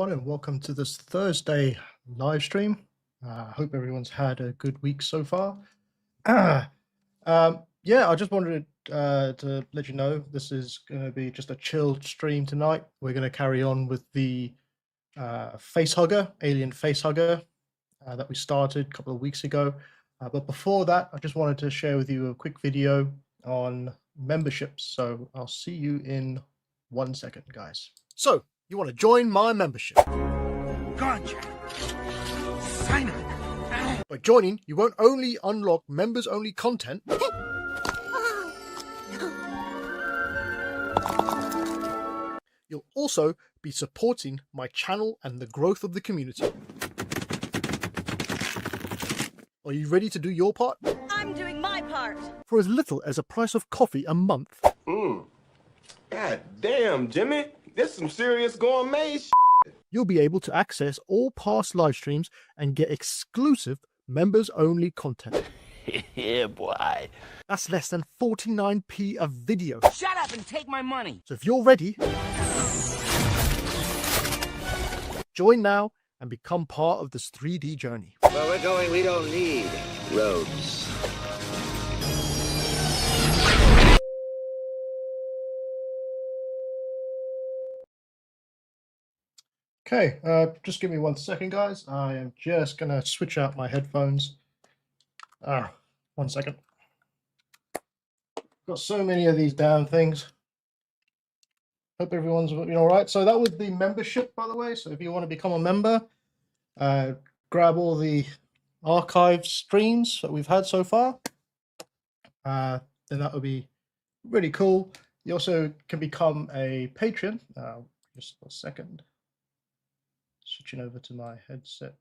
everyone, and welcome to this Thursday live stream. I hope everyone's had a good week so far. Yeah, I just wanted to let you know this is going to be just a chilled stream tonight. We're going to carry on with the facehugger, alien facehugger that we started a couple of weeks ago. But before that, I just wanted to share with you a quick video on memberships. So I'll see you in 1 second, guys. So you want to join my membership? Gotcha. Sign it. By joining, you won't only unlock members-only content, you'll also be supporting my channel and the growth of the community. Are you ready to do your part? I'm doing my part. For as little as a price of coffee a month. God damn, Jimmy. This some serious gourmet shit. You'll be able to access all past live streams and get exclusive members-only content. Yeah, boy. That's less than 49p a video. Shut up and take my money. So if you're ready, join now and become part of this 3D journey. Where we're going, we don't need roads. Okay, just give me 1 second, guys. I am just gonna switch out my headphones. 1 second. Got so many of these damn things. Hope everyone's doing all right. So that was the membership, by the way. So if you want to become a member, grab all the archive streams that we've had so far. Then that would be really cool. You also can become a patron. Just a second. Switching over to my headset.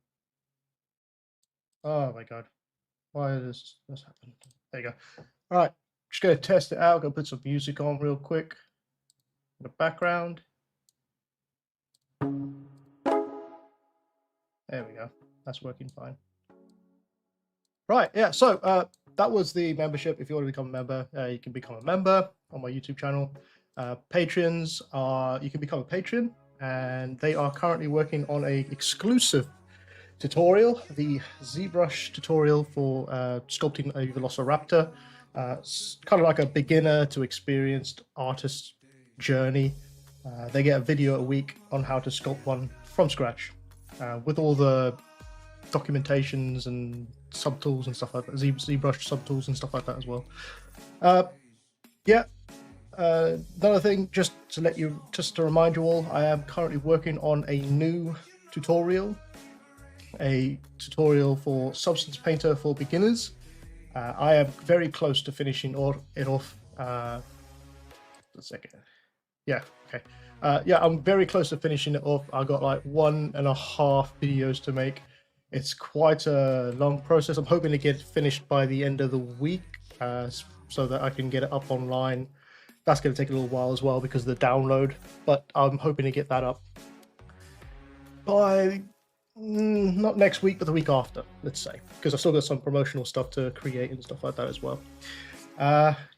Oh my god. Why does this happen? There you go. All right. Just going to test it out. Go put some music on real quick. The background. There we go. That's working fine. Right, yeah, so that was the membership. If you want to become a member, you can become a member on my YouTube channel. Patrons you can become a patron, and they are currently working on a exclusive tutorial, the ZBrush tutorial for sculpting a Velociraptor. It's kind of like a beginner to experienced artist journey. They get a video a week on how to sculpt one from scratch, with all the documentations and subtools and stuff like that, ZBrush subtools and stuff like that as well. Yeah, another thing, just to remind you all, I am currently working on a new tutorial, for Substance Painter for beginners. I am very close to finishing it off. A second. Yeah, okay. Yeah, I'm very close to finishing it off. I've got like 1.5 videos to make. It's quite a long process. I'm hoping to get it finished by the end of the week, so that I can get it up online. That's going to take a little while as well because of the download, but I'm hoping to get that up by not next week, but the week after, let's say, because I've still got some promotional stuff to create and stuff like that as well.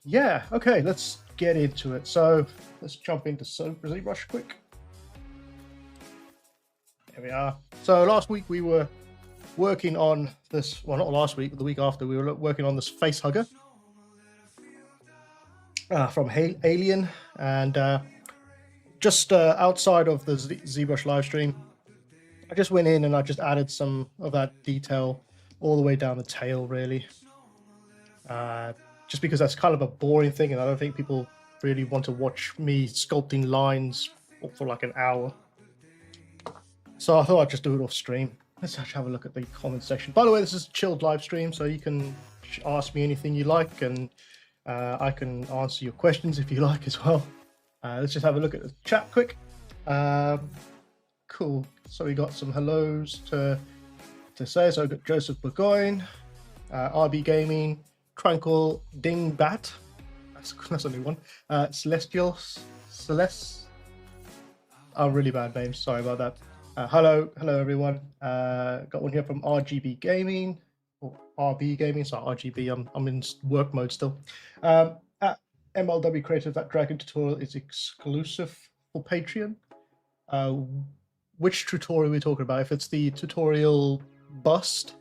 Yeah, okay, let's get into it. So let's jump into ZBrush quick. There we are. So last week we were working on this, well, not last week, but the week after, we were working on this facehugger from Alien, and just outside of the ZBrush live stream, I just went in and I just added some of that detail all the way down the tail, really. Just because that's kind of a boring thing, and I don't think people really want to watch me sculpting lines for like an hour. So I thought I'd just do it off stream. Let's actually have a look at the comment section. By the way, this is a chilled live stream, so you can ask me anything you like, and I can answer your questions if you like as well. Let's just have a look at the chat quick. Cool. So we got some hellos to say. So I've got Joseph Burgoyne, RB Gaming, Tranquil Dingbat. That's a new one. Celeste. Oh, really bad names. Sorry about that. Hello everyone. Got one here from RGB Gaming, or RB Gaming. Sorry, RGB. I'm in work mode still. At MLW Creative, that Dragon tutorial is exclusive for Patreon. which tutorial we're talking about. If it's the tutorial bust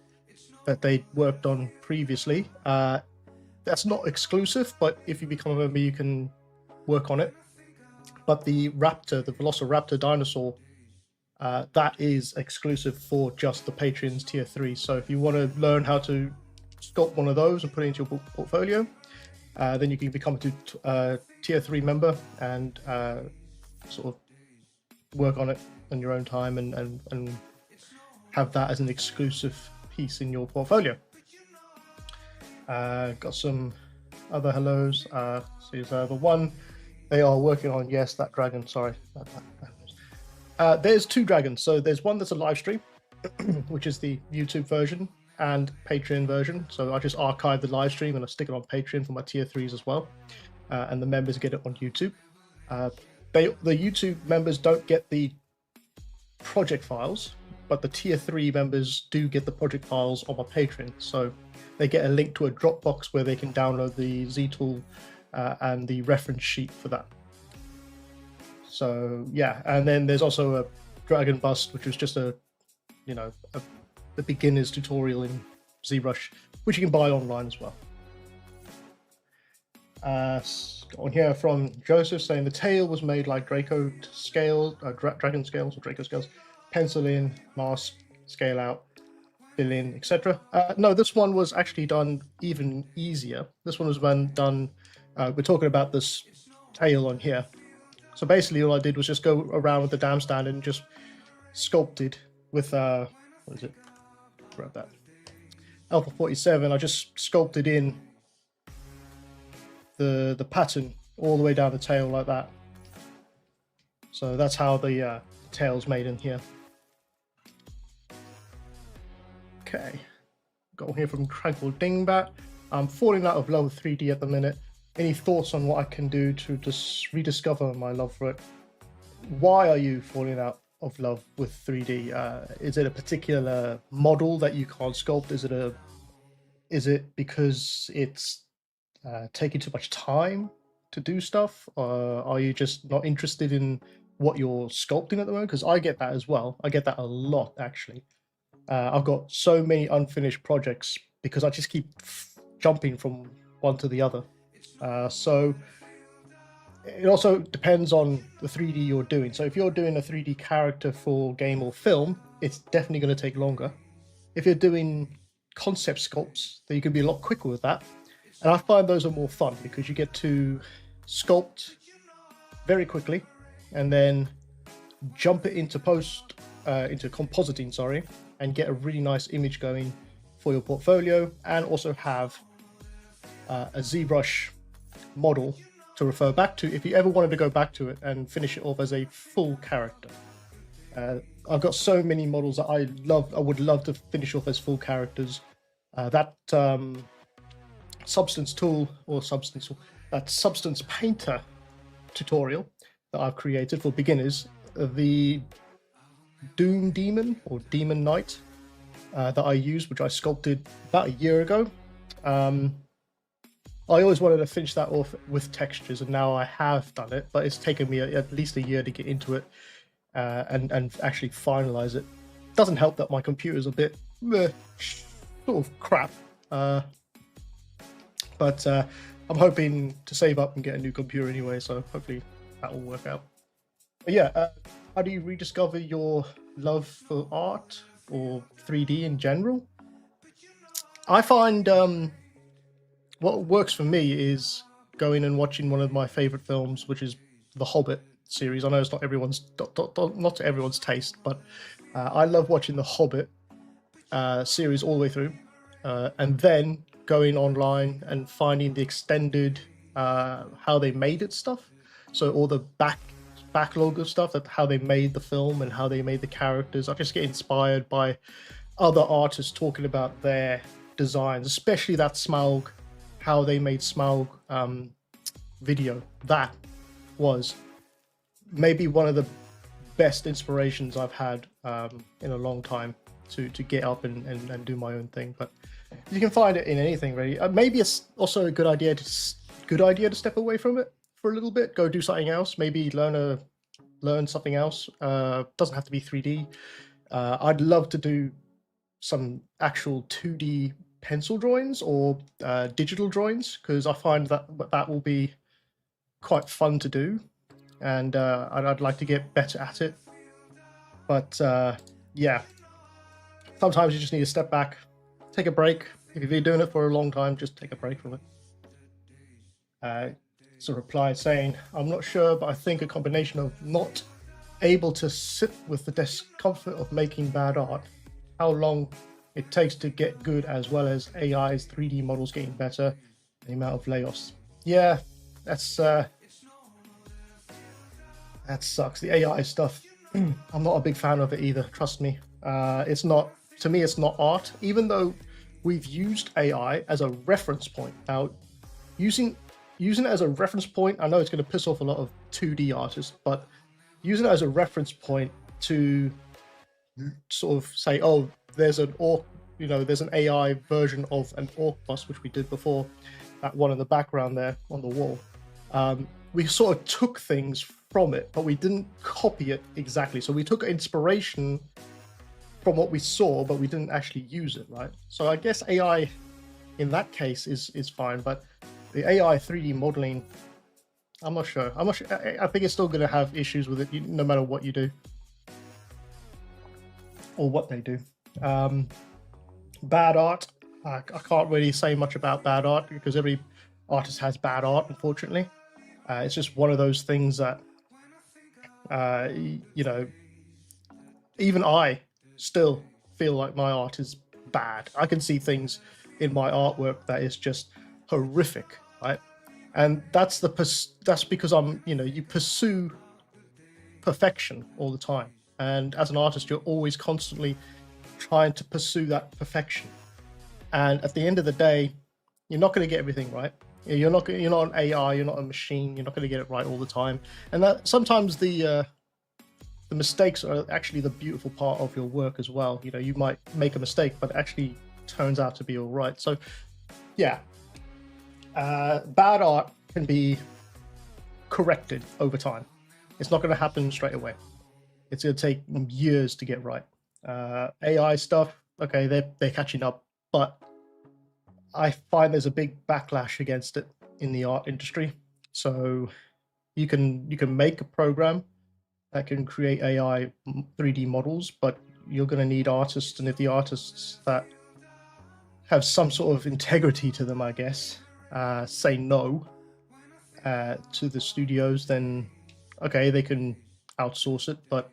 that they worked on previously, that's not exclusive, but if you become a member, you can work on it. But the raptor, the velociraptor dinosaur, that is exclusive for just the Patreons tier 3. So if you want to learn how to sculpt one of those and put it into your portfolio, then you can become a tier 3 member and sort of work on it in your own time and have that as an exclusive piece in your portfolio. Got some other hellos. See, the one they are working on, yes, that dragon, sorry. There's 2 dragons. So there's one that's a live stream, which is the YouTube version, and Patreon version. So I just archive the live stream and I stick it on Patreon for my tier 3s as well. And the members get it on YouTube. The YouTube members don't get the project files, but the tier 3 members do get the project files on my Patreon. So they get a link to a Dropbox where they can download the ZTool and the reference sheet for that. So yeah, and then there's also a Dragon Bust, which was just a beginner's tutorial in ZBrush, which you can buy online as well. On here from Joseph saying the tail was made like Draco scale, dragon scales or Draco scales, pencil in, mask, scale out, fill in, etc. No, this one was actually done even easier. This one was done. We're talking about this tail on here. So basically, all I did was just go around with the dam stand and just sculpted with what is it? Grab that. Alpha 47. I just sculpted in the pattern all the way down the tail like that. So that's how the tail's made in here. Okay, got one here from Tranquil Dingbat. I'm falling out of love with 3D at the minute. Any thoughts on what I can do to just rediscover my love for it? Why are you falling out of love with 3D? Is it a particular model that you can't sculpt? Is it because it's taking too much time to do stuff? Or are you just not interested in what you're sculpting at the moment? Because I get that as well. I get that a lot, actually. I've got so many unfinished projects because I just keep jumping from one to the other. So it also depends on the 3D you're doing. So if you're doing a 3D character for game or film, it's definitely going to take longer. If you're doing concept sculpts, then you can be a lot quicker with that. And I find those are more fun because you get to sculpt very quickly and then jump it into compositing, sorry, and get a really nice image going for your portfolio, and also have a ZBrush model to refer back to if you ever wanted to go back to it and finish it off as a full character. I've got so many models that I would love to finish off as full characters. That Substance Painter tutorial that I've created for beginners, the Doom Demon or Demon Knight that I used, which I sculpted about a year ago. I always wanted to finish that off with textures, and now I have done it, but it's taken me at least a year to get into it and actually finalize it. Doesn't help that my computer's a bit sort of crap, but I'm hoping to save up and get a new computer anyway, so hopefully that will work out. But yeah, how do you rediscover your love for art or 3D in general? I find what works for me is going and watching one of my favorite films, which is the Hobbit series. I know it's not everyone's not to everyone's taste, but I love watching the Hobbit series all the way through, and then going online and finding the extended how they made it stuff. So all the backlog of stuff, that how they made the film and how they made the characters. I just get inspired by other artists talking about their designs, especially that Smaug, how they made Smaug video. That was maybe one of the best inspirations I've had in a long time to get up and do my own thing. But you can find it in anything really. Maybe it's also a good idea to step away from it for a little bit, go do something else, maybe learn a learn something else. Doesn't have to be 3D. I'd love to do some actual 2D pencil drawings or digital drawings, because I find that that will be quite fun to do, and I'd like to get better at it. But yeah, sometimes you just need to step back, take a break. If you're doing it for a long time, just take a break from it. So reply saying, I'm not sure, but I think a combination of not able to sit with the discomfort of making bad art, how long it takes to get good, as well as AI's 3D models getting better, the amount of layoffs. Yeah, that's that sucks. The AI stuff, I'm not a big fan of it either, trust me. It's not, to me, it's not art, even though we've used AI as a reference point. Now, using it as a reference point, I know it's going to piss off a lot of 2D artists, but using it as a reference point to sort of say, oh, there's an there's an AI version of an orc bus, which we did before, that one in the background there on the wall. We sort of took things from it, but we didn't copy it exactly. So we took inspiration from what we saw, but we didn't actually use it, right? So I guess AI in that case is fine, but the AI 3D modeling, I'm not sure. I think it's still going to have issues with it, no matter what you do or what they do. Bad art, I can't really say much about bad art, because every artist has bad art, unfortunately. It's just one of those things that, even I still feel like my art is bad. I can see things in my artwork that is just horrific, right? And that's because you pursue perfection all the time. And as an artist, you're always constantly trying to pursue that perfection. And at the end of the day, you're not going to get everything right. You're not an AI, you're not a machine, you're not going to get it right all the time. And that sometimes the mistakes are actually the beautiful part of your work as well. You might make a mistake, but it actually turns out to be all right. So yeah, bad art can be corrected over time. It's not going to happen straight away. It's going to take years to get right. AI stuff, okay, they're catching up, but I find there's a big backlash against it in the art industry. So you can make a program that can create AI 3D models, but you're going to need artists, and if the artists that have some sort of integrity to them, I guess, say no to the studios, then okay, they can outsource it, but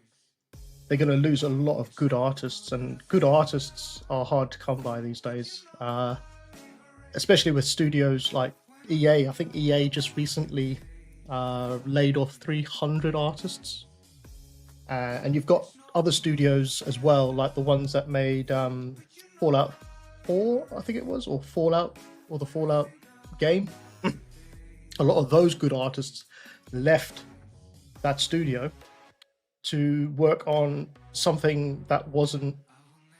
they're going to lose a lot of good artists, and good artists are hard to come by these days, especially with studios like EA. I think EA just recently laid off 300 artists, and you've got other studios as well, like the ones that made Fallout 4, I think it was, or Fallout, or the Fallout game. A lot of those good artists left that studio to work on something that wasn't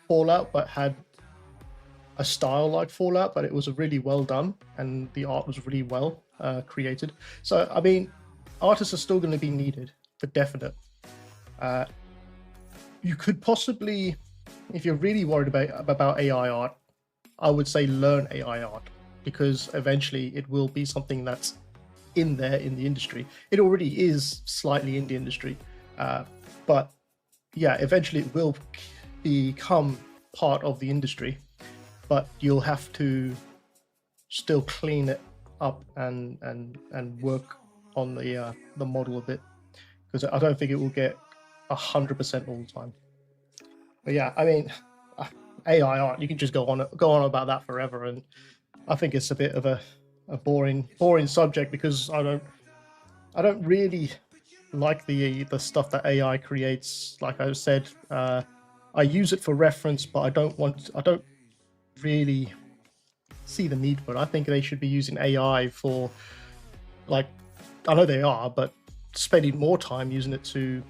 Fallout, but had a style like Fallout, but it was really well done, and the art was really well created. So, I mean, artists are still going to be needed, for definite. You could possibly, if you're really worried about AI art, I would say learn AI art, because eventually it will be something that's in there in the industry. It already is slightly in the industry, but yeah, eventually it will become part of the industry, but you'll have to still clean it up and work on the model a bit, because I don't think it will get 100% all the time. But yeah, I mean, AI art, you can just go on about that forever, and I think it's a bit of a boring subject, because I don't really like the stuff that AI creates. Like I said, I use it for reference, but I don't really see the need for it. I think they should be using AI for, like, I know they are, but spending more time using it to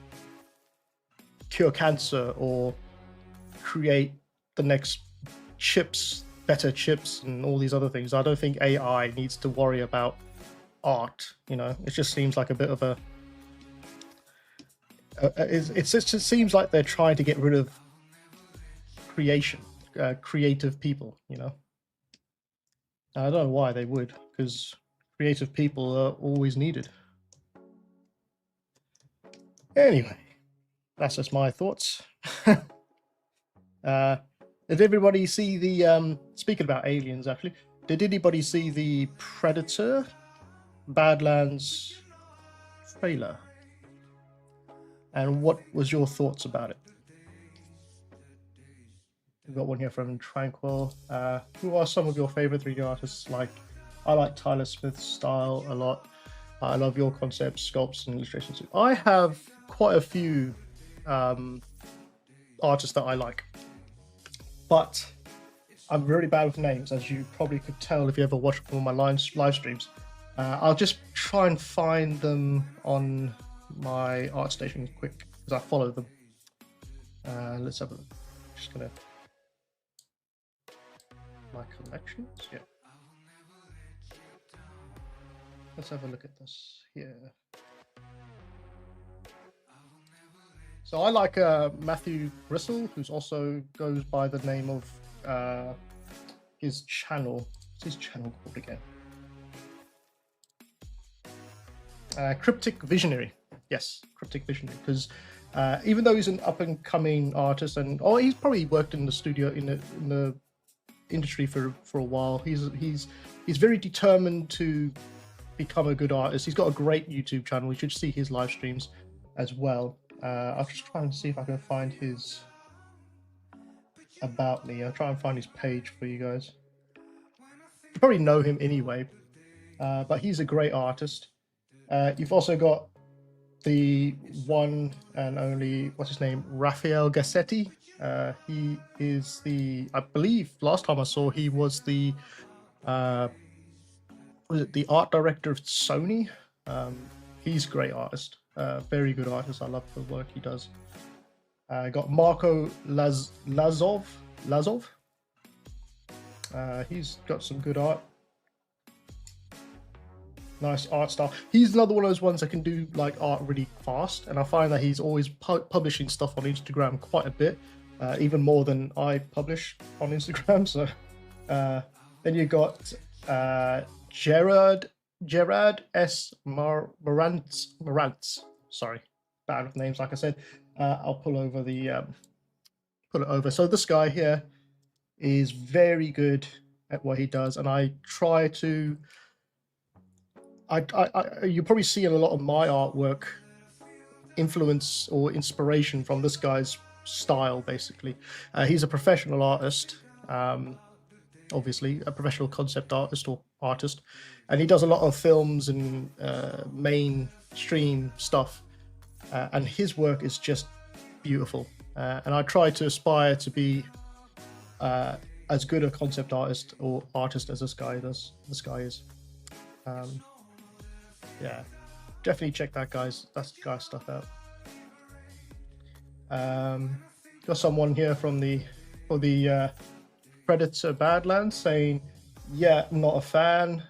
cure cancer or create the next chips, better chips, and all these other things. I don't think AI needs to worry about art. It just seems like a bit of a, it just seems like they're trying to get rid of creative people, you know. I don't know why they would, because creative people are always needed. Anyway, that's just my thoughts. Did everybody see the speaking about aliens, actually, did anybody see the Predator Badlands trailer? And what was your thoughts about it? We've got one here from Tranquil. Who are some of your favorite 3D artists? I like Tyler Smith's style a lot. I love your concepts, sculpts, and illustrations. I have quite a few artists that I like, but I'm really bad with names, as you probably could tell if you ever watch one of my live streams. I'll just try and find them on my ArtStation quick, because I follow them. Let's have a look. Just gonna my collections. Yeah. Let's have a look at this here. So I like Matthew Gristle, who's also goes by the name of his channel. What's his channel called again? Cryptic Visionary. Yes, Cryptic Visionary. Because even though he's an up-and-coming artist, and he's probably worked in the studio in the industry for a while. He's very determined to become a good artist. He's got a great YouTube channel. You should see his live streams as well. I'll just try and see if I can find his About Me. I'll try and find his page for you guys. You probably know him anyway, but he's a great artist. You've also got the one and only, what's his name, Raphael Gassetti. He is I believe last time I saw, he was the the art director of Sony. He's a great artist, very good artist. I love the work he does. Got Marco Lazov. He's got some good art. Nice art style. He's another one of those ones that can do like art really fast, and I find that he's always publishing stuff on Instagram quite a bit, even more than I publish on Instagram. So then you got Gerard S. Marantz. Sorry, bad with names, like I said. I'll pull over the pull it over. So this guy here is very good at what he does, and I try to. You probably see in a lot of my artwork influence or inspiration from this guy's style. Basically, he's a professional artist, obviously a professional concept artist or artist, and he does a lot of films and mainstream stuff, and his work is just beautiful. And I try to aspire to be as good a concept artist or artist as this guy does. This guy is. Yeah, definitely check that guy's stuff out. Got someone here for the Predator Badlands saying, yeah, not a fan.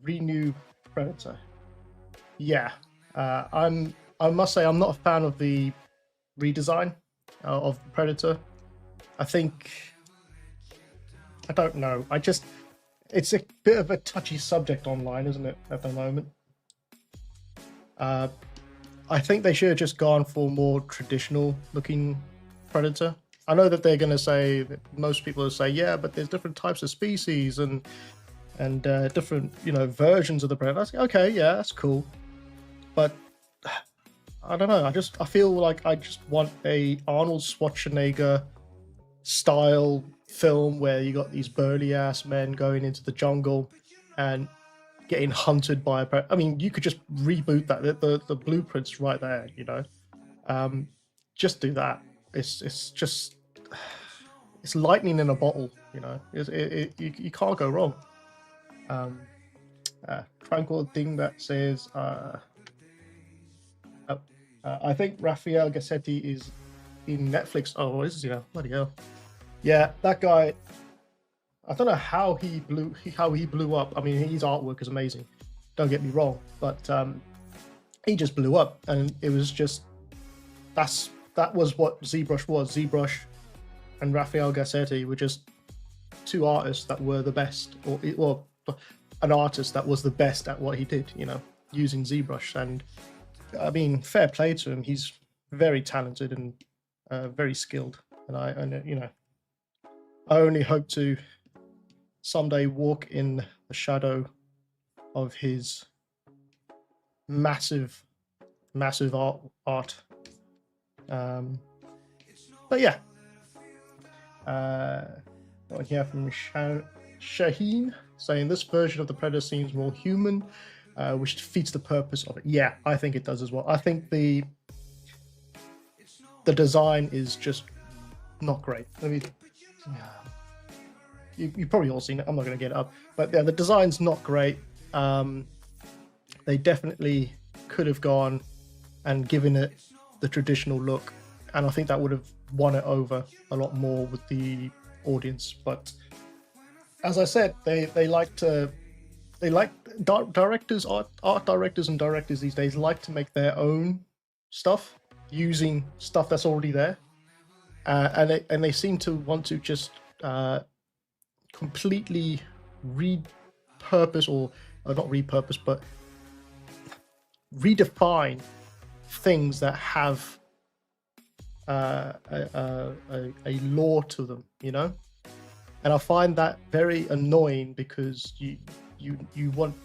Renew Predator. Yeah, I must say I'm not a fan of the redesign of Predator. I don't know. It's a bit of a touchy subject online, isn't it, at the moment? I think they should have just gone for more traditional looking Predator. I know that they're going to say, that most people will say, yeah, but there's different types of species and different, versions of the Predator. Okay, yeah, that's cool. But I don't know. I feel like I just want a Arnold Schwarzenegger style film where you got these burly ass men going into the jungle and getting hunted by a predator. I mean, you could just reboot that. The blueprint's right there, just do that. It's just lightning in a bottle, you can't go wrong. Tranquil thing that says, I think Raphael Gassetti is in Netflix. Oh, is he? Bloody hell. Yeah, that guy. I don't know how he blew up. I mean, his artwork is amazing. Don't get me wrong, but he just blew up, and it was just that was what ZBrush was. ZBrush and Raphael Gassetti were just two artists that were the best, or an artist that was the best at what he did, you know, using ZBrush. And I mean, fair play to him. He's very talented and very skilled. And you know, I only hope to someday walk in the shadow of his massive art. But yeah, got here from Shaheen saying this version of the Predator seems more human, which defeats the purpose of it. Yeah, I think it does as well. I think the design is just not great. I mean, you've probably all seen it. I'm not going to get it up, but yeah, the design's not great. They definitely could have gone and given it the traditional look, and I think that would have won it over a lot more with the audience. But as I said, they like directors, art directors and directors these days like to make their own stuff using stuff that's already there, and they seem to want to just completely repurpose, or not repurpose, but redefine things that have a lore to them, you know. And I find that very annoying, because you're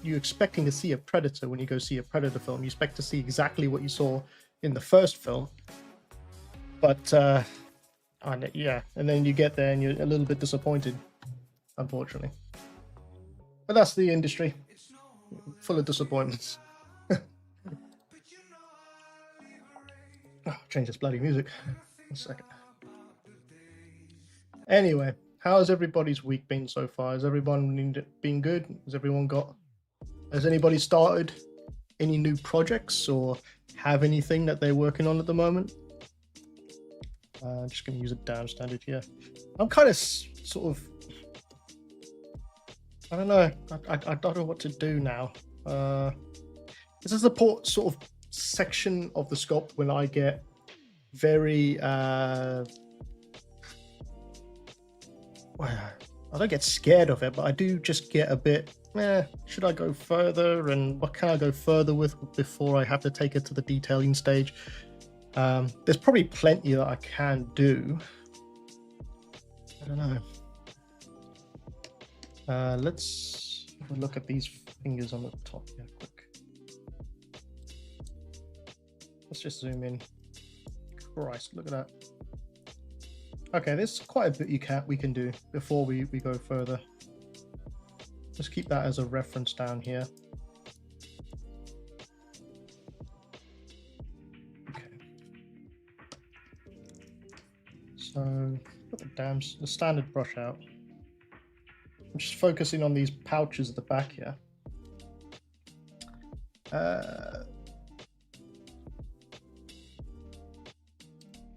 expecting to see a Predator. When you go see a Predator film, you expect to see exactly what you saw in the first film, but yeah, and then you get there and you're a little bit disappointed, unfortunately. But that's the industry, full of disappointments. Oh, change this bloody music. 1 second. Anyway, how's everybody's week been so far? Has everyone been good? Has anybody started any new projects or have anything that they're working on at the moment? I'm just going to use a down standard here. I'm kind of sort of, I don't know. I don't know what to do now. This is the sort of section of the sculpt when I get very I don't get scared of it, but I do just get a bit, should I go further, and what can I go further with before I have to take it to the detailing stage? There's probably plenty that I can do. I don't know. Let's have a look at these fingers on the top here quick. Let's just zoom in. Christ, look at that. Okay, there's quite a bit we can do before we go further. Just keep that as a reference down here. Okay. So put the standard brush out. I'm just focusing on these pouches at the back here.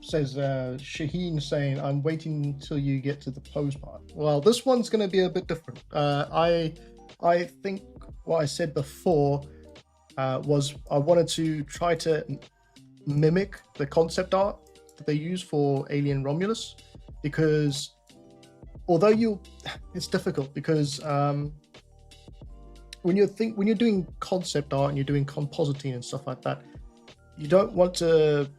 Says Shaheen saying, I'm waiting until you get to the pose part. Well, this one's going to be a bit different. I think what I said before was I wanted to try to mimic the concept art that they use for Alien Romulus, because although it's difficult, because when you're doing concept art and you're doing compositing and stuff like that, you don't want to,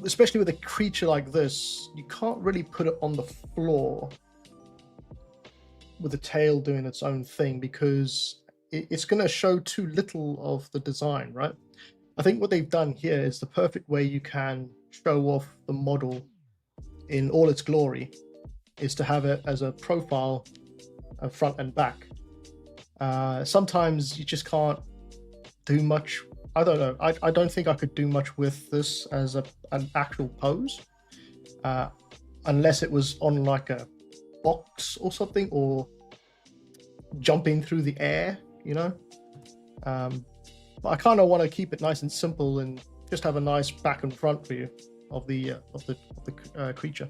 especially with a creature like this, you can't really put it on the floor with the tail doing its own thing, because it's going to show too little of the design, right? I think what they've done here is the perfect way you can show off the model in all its glory, is to have it as a profile, front and back. Sometimes you just can't do much. I don't know. I don't think I could do much with this as an actual pose, unless it was on like a box or something, or jumping through the air, you know. But I kind of want to keep it nice and simple and just have a nice back and front view of the creature.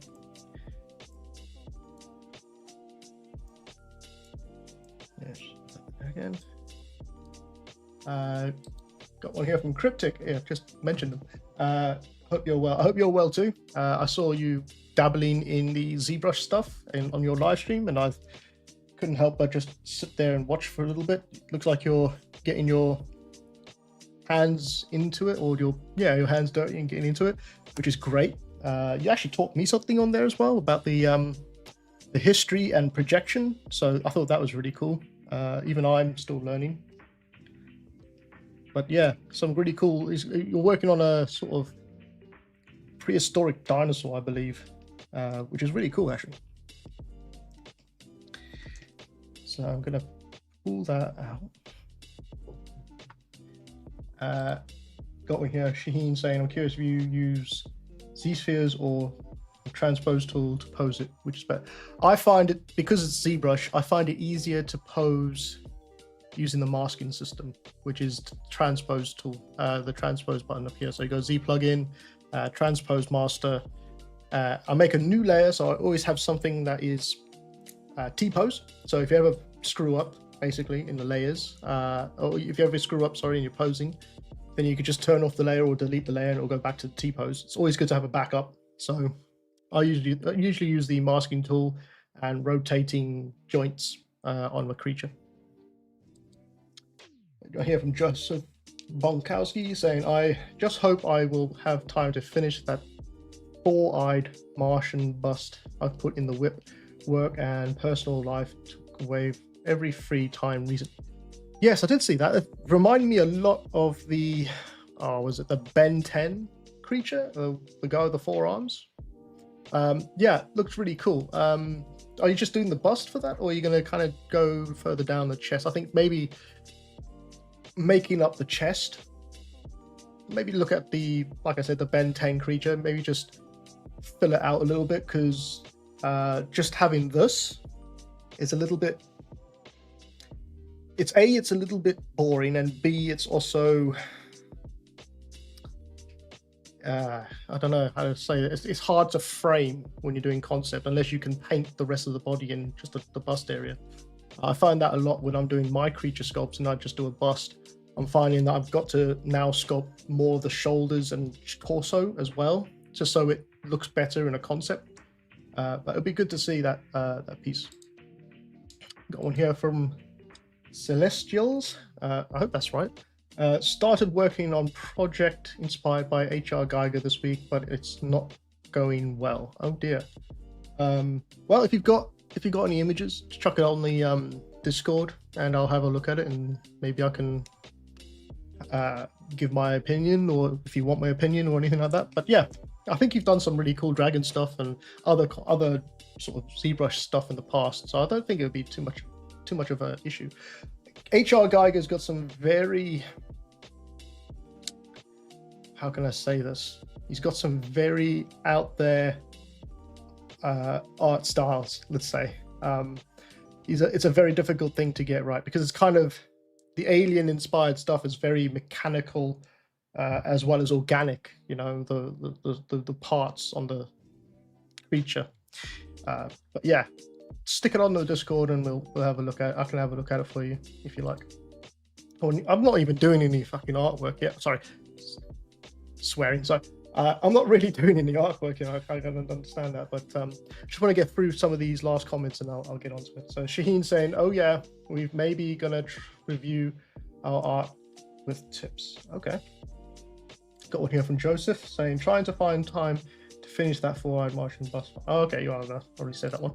Yes, again. Got one here from Cryptic. Yeah, just mentioned them. Hope you're well. I hope you're well too. I saw you dabbling in the ZBrush stuff on your live stream, and I couldn't help but just sit there and watch for a little bit. Looks like you're getting your hands into it, or your hands dirty and getting into it, which is great. You actually taught me something on there as well about the history and projection, so I thought that was really cool. Even I'm still learning. But yeah, some really cool. You're working on a sort of prehistoric dinosaur, I believe, which is really cool actually. So I'm gonna pull that out. Got one here, Shaheen saying, I'm curious if you use Z-spheres or a transpose tool to pose it, which is better. I find it, because it's ZBrush, I find it easier to pose using the masking system, which is transpose tool, the transpose button up here. So you go Z plugin, transpose master. I make a new layer, so I always have something that is T-pose. So if you ever screw up, basically in the layers, or if you ever screw up, sorry, in your posing, then you could just turn off the layer or delete the layer and it'll go back to the T-pose. It's always good to have a backup. So I usually use the masking tool and rotating joints on my creature. I hear from Joseph Bonkowski saying, I just hope I will have time to finish that four-eyed Martian bust I've put in the whip. Work and personal life took away every free time recently. Yes, I did see that. It reminded me a lot of the, was it the Ben 10 creature? The guy with the four arms? Yeah, looks really cool. Are you just doing the bust for that, or are you going to kind of go further down the chest? I think maybe making up the chest, maybe look at the, like I said, the Ben 10 creature, maybe just fill it out a little bit, because just having this is a little bit, it's a little bit boring, and B, it's also I don't know how to say it. It's hard to frame when you're doing concept unless you can paint the rest of the body in just the bust area. I find that a lot when I'm doing my creature sculpts and I just do a bust. I'm finding that I've got to now sculpt more of the shoulders and torso as well, just so it looks better in a concept. But it'd be good to see that that piece. Got one here from Celestials. I hope that's right. Started working on project inspired by H.R. Geiger this week, but it's not going well. Oh dear. Well, if you've got any images, just chuck it on the Discord, and I'll have a look at it, and maybe I can give my opinion, or if you want my opinion or anything like that. But yeah, I think you've done some really cool dragon stuff and other sort of ZBrush stuff in the past, so I don't think it would be too much of an issue. H.R. Geiger's got some very, how can I say this? He's got some very out there art styles, let's say. It's a very difficult thing to get right, because it's kind of, the alien inspired stuff is very mechanical as well as organic, you know, the parts on the creature. But yeah, stick it on the Discord and we'll have a look at it. I can have a look at it for you if you like. I'm not even doing any fucking artwork yet. Sorry, swearing. So I'm not really doing any artwork, you know. I don't understand that, but just want to get through some of these last comments and I'll get onto it. So Shaheen saying, oh yeah, we've maybe gonna review our art with tips. Okay. Got one here from Joseph saying, trying to find time to finish that four-eyed Martian bust. Oh, okay, you already said that one.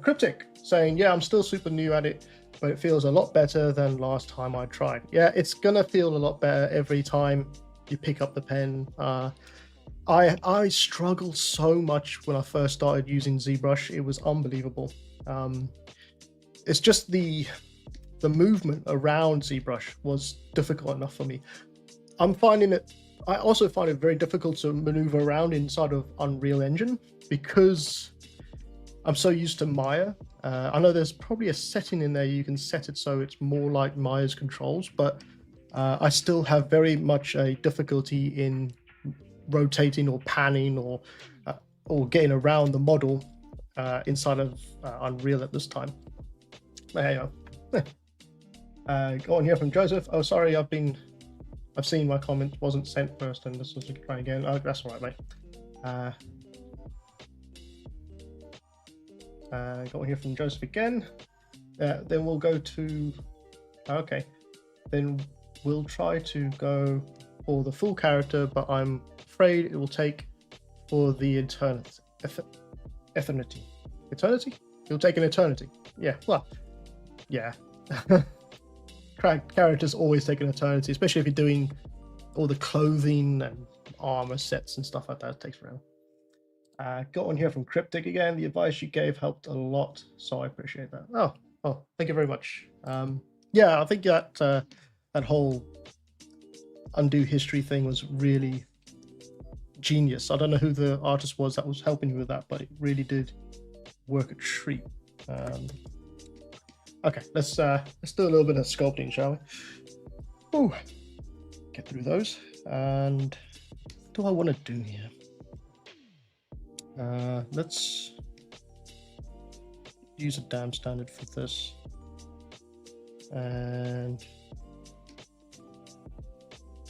Cryptic saying, yeah, I'm still super new at it, but it feels a lot better than last time I tried. Yeah, it's gonna feel a lot better every time you pick up the pen. I struggled so much when I first started using ZBrush. It was unbelievable. It's just the movement around ZBrush was difficult enough for me. I also find it very difficult to maneuver around inside of Unreal Engine because I'm so used to Maya. I know there's probably a setting in there you can set it so it's more like Maya's controls, but I still have very much a difficulty in rotating or panning or getting around the model inside of Unreal at this time. But hey, go on here from Joseph. Oh, sorry, I've been I've seen my comment wasn't sent first, and this was trying again. Oh, that's all right, mate. Got one here from Joseph again. Then we'll go to. Okay, then we'll try to go for the full character, but I'm afraid it will take for the eternity. Eternity. It'll take an eternity. Yeah. Well. Yeah. Characters always take an eternity, especially if you're doing all the clothing and armor sets and stuff like that. It takes forever. Got one here from Cryptic again. The advice you gave helped a lot, so I appreciate that. Oh, thank you very much. Yeah, I think that that whole undo history thing was really genius. I don't know who the artist was that was helping you with that, but it really did work a treat. Okay, let's do a little bit of sculpting, shall we? Ooh, get through those. And what do I want to do here? Let's use a damn standard for this. And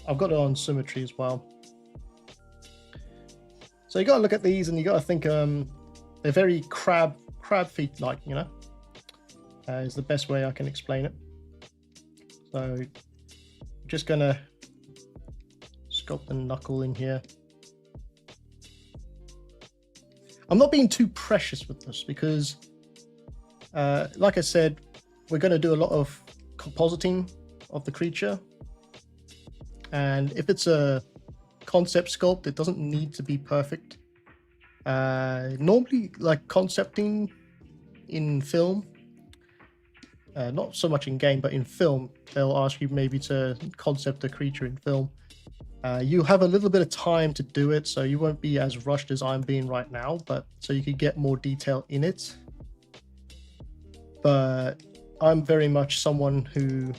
I've got it on symmetry as well. So you got to look at these and you got to think they're very crab feet like, you know. Is the best way I can explain it. So I'm just gonna sculpt the knuckle in here. I'm not being too precious with this because like I said, we're going to do a lot of compositing of the creature, and if it's a concept sculpt, it doesn't need to be perfect. Normally, like concepting in film, not so much in game, but in film, they'll ask you maybe to concept a creature in film. You have a little bit of time to do it, so you won't be as rushed as I'm being right now, but so you can get more detail in it. But I'm very much someone who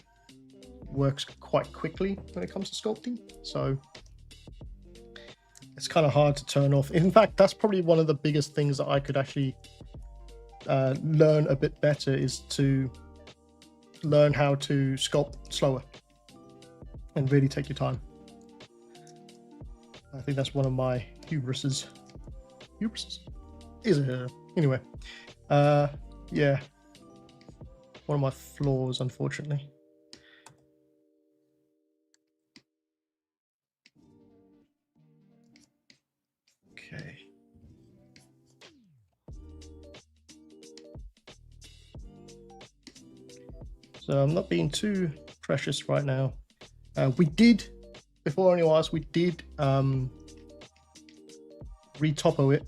works quite quickly when it comes to sculpting, so it's kind of hard to turn off. In fact, that's probably one of the biggest things that I could actually learn a bit better, is to learn how to sculpt slower and really take your time. I think that's one of my hubrises. Is it? Anyway, yeah, one of my flaws, unfortunately. Okay. So I'm not being too precious right now. We did, before anyone else, we did retopo it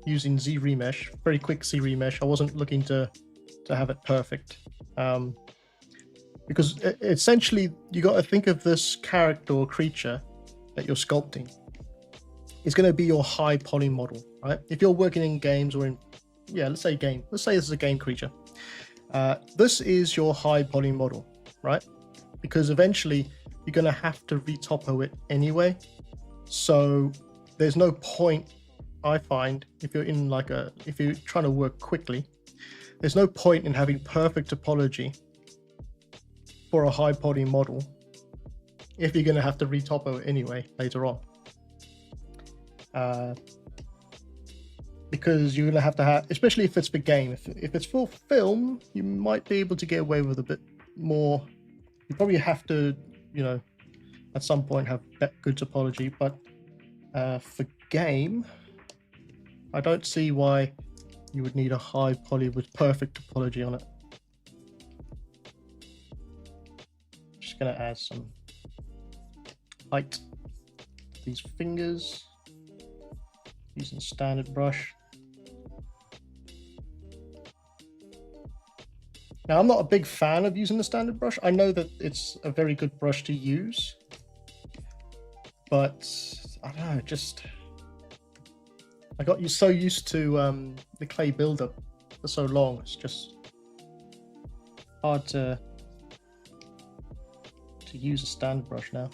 using ZRemesh, very quick ZRemesh. I wasn't looking to have it perfect, because essentially you got to think of this character or creature that you're sculpting. It's going to be your high poly model, right? If you're working in games or in, yeah, let's say game. Let's say this is a game creature. This is your high poly model, right? Because eventually you're going to have to retopo it anyway. So there's no point, I find, if you're in like if you're trying to work quickly, there's no point in having perfect topology for a high poly model if you're going to have to retopo it anyway later on. Because you're going to have, especially if it's for game. If it's for film, you might be able to get away with a bit more. You probably have to, you know, at some point have good topology. But for game, I don't see why you would need a high poly with perfect topology on it. Just going to add some height to these fingers using standard brush. Now, I'm not a big fan of using the standard brush. I know that it's a very good brush to use, but I don't know, just I got you so used to the clay buildup for so long. It's just hard to use a standard brush now.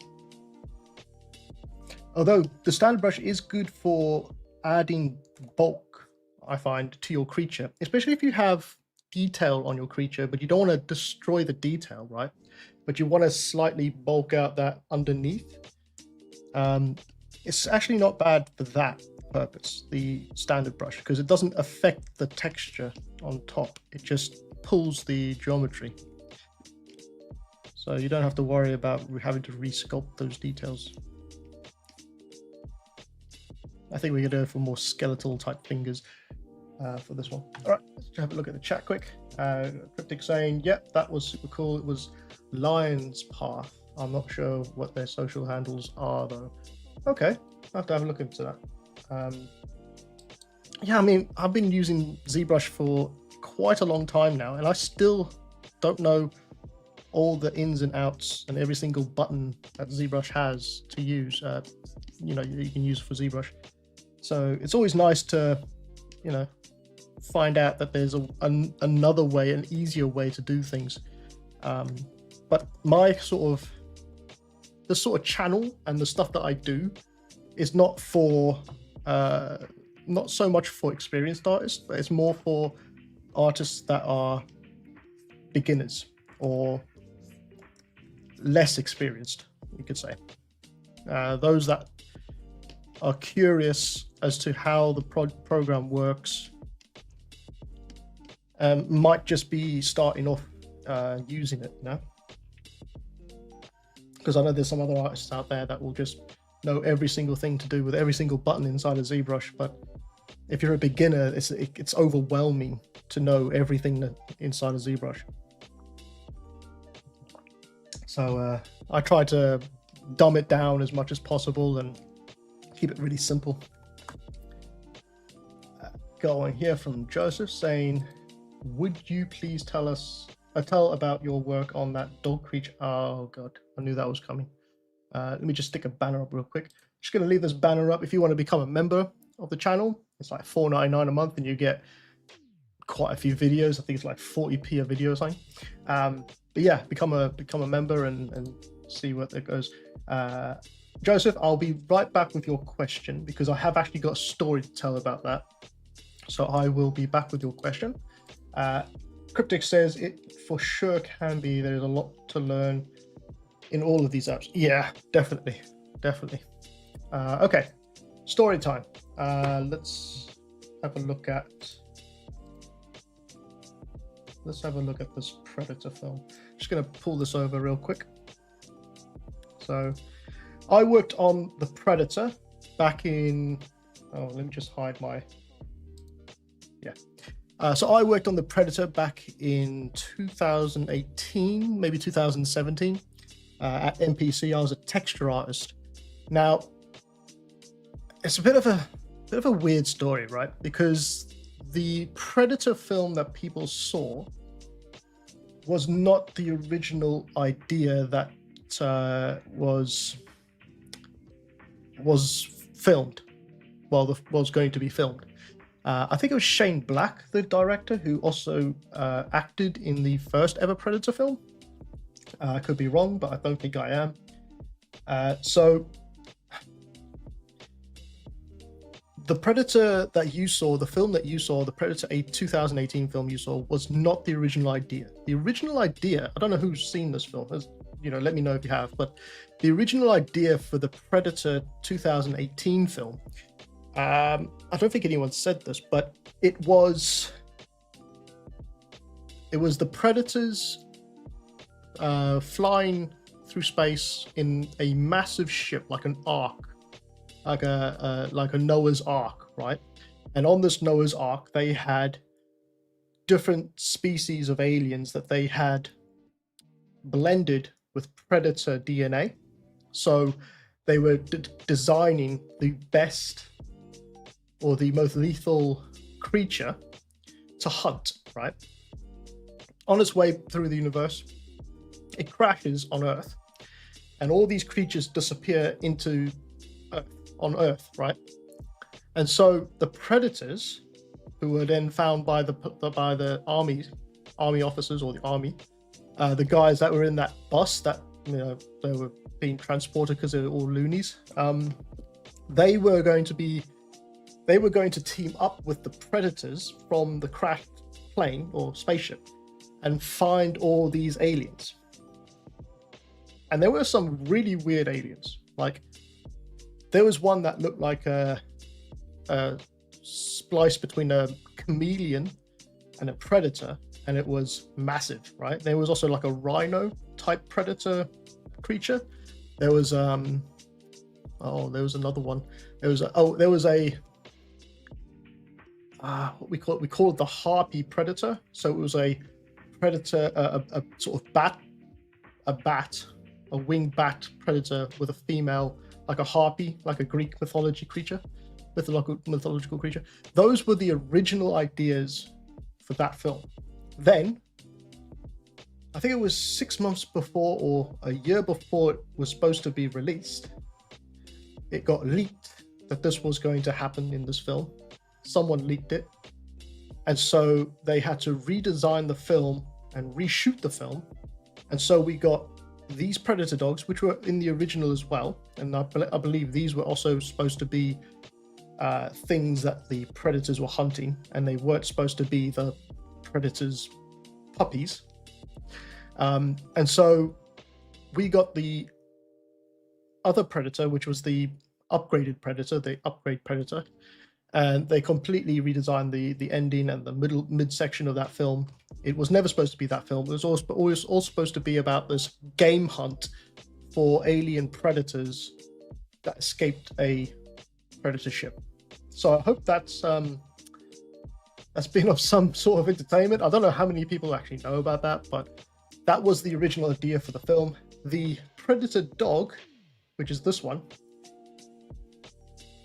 Although the standard brush is good for adding bulk, I find, to your creature, especially if you have detail on your creature, but you don't want to destroy the detail, right? But you want to slightly bulk out that underneath. It's actually not bad for that purpose, the standard brush, because it doesn't affect the texture on top. It just pulls the geometry. So you don't have to worry about having to resculpt those details. I think we're going to go for more skeletal type fingers for this one. All right, let's have a look at the chat quick. Cryptic saying, yep, that was super cool. It was Lion's Path. I'm not sure what their social handles are though. Okay, I'll have to have a look into that. Yeah, I mean, I've been using ZBrush for quite a long time now, and I still don't know all the ins and outs and every single button that ZBrush has to use. You know, you can use for ZBrush. So it's always nice to, you know, find out that there's another way, an easier way to do things. But my sort of channel and the stuff that I do is not for not so much for experienced artists, but it's more for artists that are beginners or less experienced, you could say. Those that are curious as to how the program works might just be starting off using it, you know? Because I know there's some other artists out there that will just know every single thing to do with every single button inside of ZBrush, but if you're a beginner, it's overwhelming to know everything inside of ZBrush. So I try to dumb it down as much as possible and keep it really simple. Going here from Joseph saying, would you please tell about your work on that dog creature? Oh god, I knew that was coming. Let me just stick a banner up real quick. Just going to leave this banner up. If you want to become a member of the channel, it's like $4.99 a month and you get quite a few videos. I think it's like 40p a video or something. But yeah, become a member and see what that goes. Joseph, I'll be right back with your question because I have actually got a story to tell about that. So I will be back with your question. Cryptic says it for sure can be. There's a lot to learn in all of these apps. Yeah, definitely. Okay, story time. Let's have a look at this Predator film. Just going to pull this over real quick. So I worked on the Predator back in, oh, let me just hide my, so I worked on the Predator back in 2018, maybe 2017 at NPC. I was a texture artist. Now, it's a bit of a weird story, right? Because the Predator film that people saw was not the original idea that was filmed. Well, was going to be filmed. I think it was Shane Black, the director, who also acted in the first ever Predator film. I could be wrong, but I don't think I am. So the Predator that you saw, the film that you saw, the Predator 2018 film you saw, was not the original idea. The original idea, I don't know who's seen this film, you know, let me know if you have, but the original idea for the Predator 2018 film, I don't think anyone said this, but it was the Predators flying through space in a massive ship, like an ark, like a Noah's Ark, right? And on this Noah's Ark, they had different species of aliens that they had blended with Predator DNA. So they were designing the best or the most lethal creature to hunt, right? On its way through the universe, it crashes on Earth, and all these creatures disappear into on Earth, right? And so the Predators, who were then found by the army officers or the army, the guys that were in that bus that, you know, they were being transported because they were all loonies. They were going to team up with the Predators from the crashed plane or spaceship and find all these aliens. And there were some really weird aliens. Like, there was one that looked like a splice between a chameleon and a predator, and it was massive, right? There was also like a rhino type predator creature. There was there was another one. There was what we call it the harpy predator. So it was a predator, a sort of a winged bat predator with a female, like a harpy, like a Greek mythological creature. Those were the original ideas for that film. Then, I think it was 6 months before or a year before it was supposed to be released, it got leaked that this was going to happen in this film. Someone leaked it. And so they had to redesign the film and reshoot the film. And so we got these predator dogs, which were in the original as well. And I believe these were also supposed to be things that the predators were hunting, and they weren't supposed to be the predators' puppies. And so we got the other predator, which was the upgraded predator, the upgrade predator, and they completely redesigned the ending and the midsection of that film. It was never supposed to be that film. It was always all supposed to be about this game hunt for alien predators that escaped a predator ship. So I hope that's been of some sort of entertainment. I don't know how many people actually know about that, but that was the original idea for the film. The predator dog, which is this one,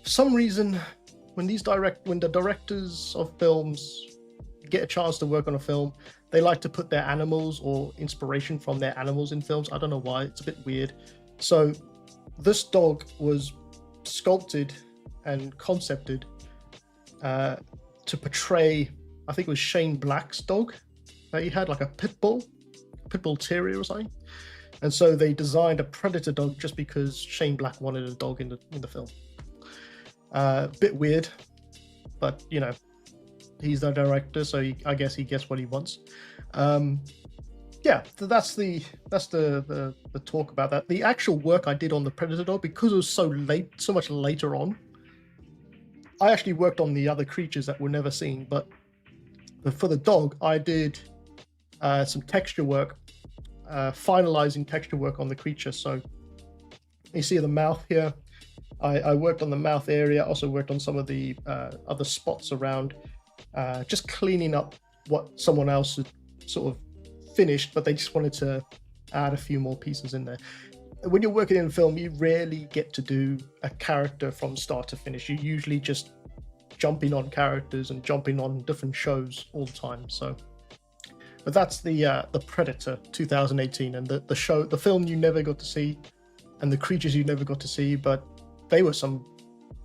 for some reason, when the directors of films get a chance to work on a film, they like to put their animals or inspiration from their animals in films. I don't know why. It's a bit weird. So this dog was sculpted and concepted to portray, I think it was Shane Black's dog that he had, like a pit bull terrier or something. And so they designed a predator dog just because Shane Black wanted a dog in the film. Bit weird, but you know, he's the director, so I guess he gets what he wants. Yeah, so that's the talk about that. The actual work I did on the predator dog, because it was so much later on, I actually worked on the other creatures that were never seen. But for the dog, I did some texture work, finalizing texture work on the creature. So you see the mouth here. I worked on the mouth area. Also worked on some of the other spots around, just cleaning up what someone else had sort of finished, but they just wanted to add a few more pieces in there. When you're working in film, you rarely get to do a character from start to finish. You're usually just jumping on characters and jumping on different shows all the time. So, but that's the Predator 2018, and the film you never got to see, and the creatures you never got to see, but they were some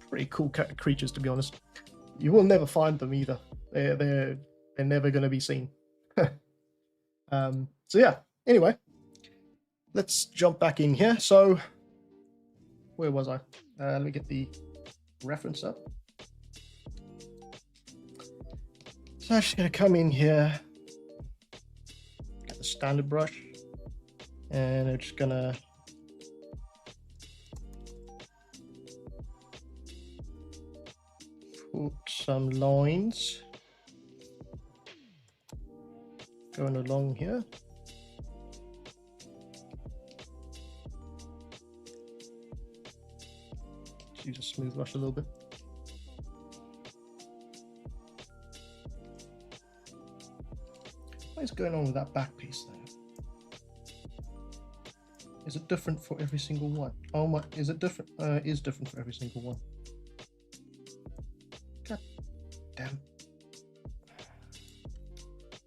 pretty cool creatures, to be honest. You will never find them either. They're never going to be seen. So yeah. Anyway, let's jump back in here. So, where was I? Let me get the reference up. So I'm just going to come in here, get the standard brush, and I'm just going to put some lines going along here. Use a smooth brush a little bit. What is going on with that back piece there? Is it different for every single one? Oh my, is it different? Is different for every single one. God damn.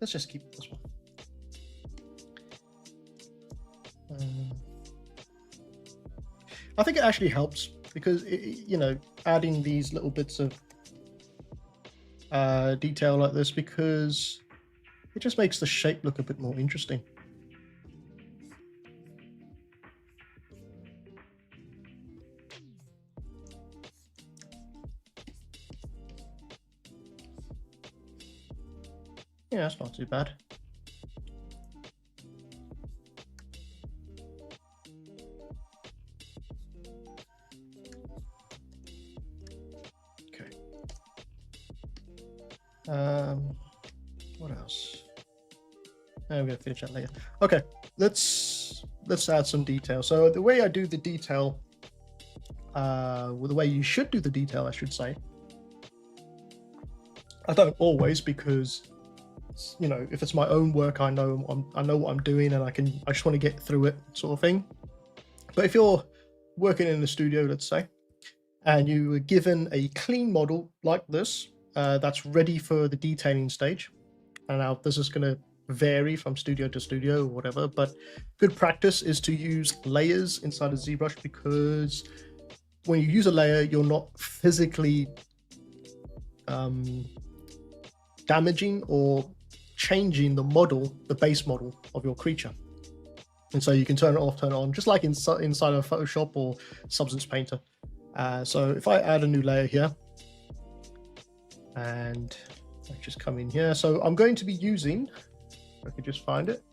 Let's just keep this one. I think it actually helps because adding these little bits of detail like this, because it just makes the shape look a bit more interesting. Yeah, that's not too bad. Okay. What else? I'm gonna finish that later. Okay, let's add some detail. So the way I do the detail, well, the way you should do the detail, I should say. I don't always, because you know, if it's my own work, I know what I'm doing, and I just want to get through it, sort of thing. But if you're working in a studio, let's say, and you were given a clean model like this, that's ready for the detailing stage, and now this is going to vary from studio to studio or whatever, but good practice is to use layers inside of ZBrush, because when you use a layer, you're not physically damaging or changing the model, the base model of your creature. And so you can turn it off, turn it on, just like inside of Photoshop or Substance Painter. So if I add a new layer here, and I just come in here, so I'm going to be using, if I could just find it,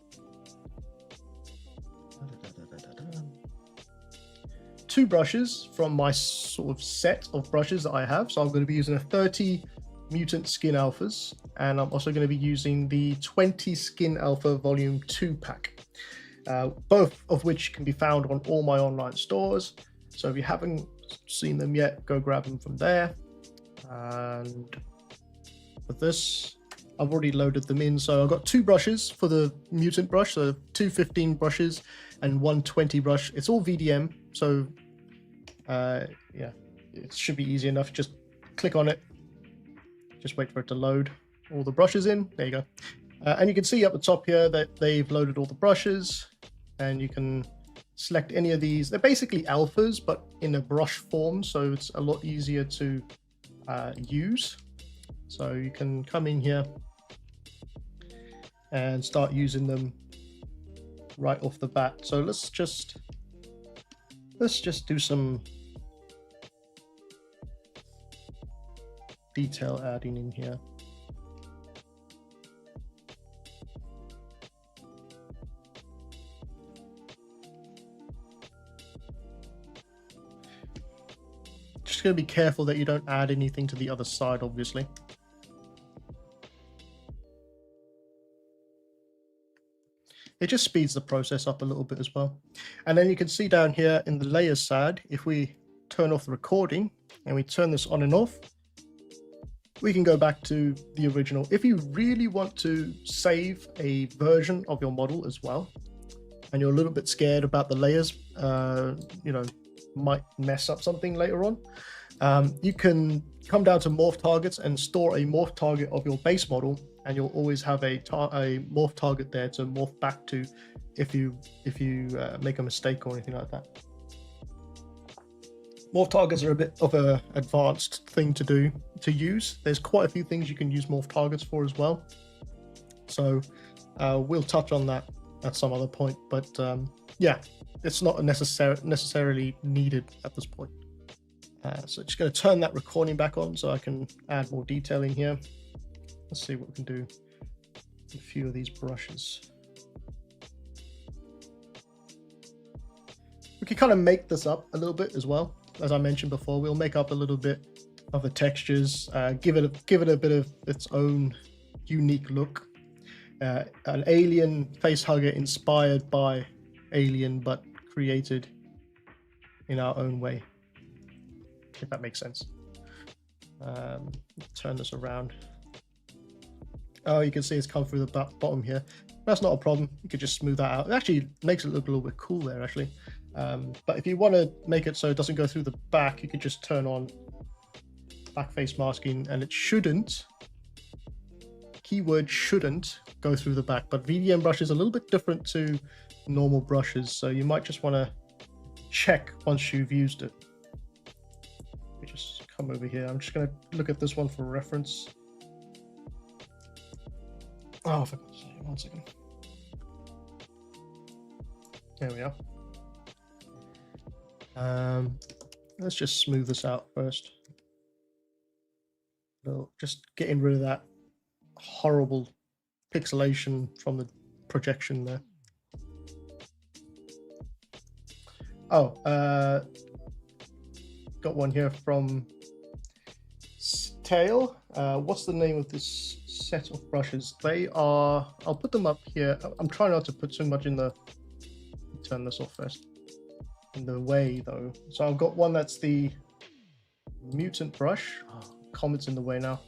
two brushes from my sort of set of brushes that I have. So I'm going to be using a 30 Mutant Skin Alphas, and I'm also going to be using the 20 Skin Alpha Volume 2 pack, both of which can be found on all my online stores. So if you haven't seen them yet, go grab them from there. And with this, I've already loaded them in. So I've got two brushes for the Mutant brush, so two 15 brushes and one 20 brush. It's all VDM, so yeah, it should be easy enough. Just click on it, just wait for it to load all the brushes in. There you go. And you can see up the top here that they've loaded all the brushes, and you can select any of these. They're basically alphas, but in a brush form, so it's a lot easier to use. So you can come in here and start using them right off the bat. So let's just do some detail adding in here. Just going to be careful that you don't add anything to the other side, obviously. It just speeds the process up a little bit as well. And then you can see down here in the layers side, if we turn off the recording and we turn this on and off, we can go back to the original. If you really want to save a version of your model as well, and you're a little bit scared about the layers, you know, might mess up something later on, you can come down to morph targets and store a morph target of your base model, and you'll always have a morph target there to morph back to if you make a mistake or anything like that. Morph targets are a bit of a advanced thing to use. There's quite a few things you can use morph targets for as well. So we'll touch on that at some other point, but yeah, it's not necessarily needed at this point. So just going to turn that recording back on so I can add more detail in here. Let's see what we can do with a few of these brushes. We can kind of make this up a little bit as well. As I mentioned before, we'll make up a little bit of the textures, give it a bit of its own unique look. An alien face hugger inspired by Alien, but created in our own way, if that makes sense. Turn this around. Oh, you can see it's come through the bottom here. That's not a problem. You could just smooth that out. It actually makes it look a little bit cool there, actually. But if you want to make it so it doesn't go through the back, you could just turn on back face masking, and it shouldn't, keyword shouldn't, go through the back. But VDM brush is a little bit different to normal brushes, so you might just want to check once you've used it. Let me just come over here. I'm just going to look at this one for reference. Oh, for God's sake, 1 second. There we are. Let's just smooth this out first. So just getting rid of that horrible pixelation from the projection there. Oh, got one here from Tail. What's the name of this set of brushes? They are, I'll put them up here. I'm trying not to put too much in the, turn this off first, in the way though. So I've got one that's the mutant brush. Oh, comments in the way now.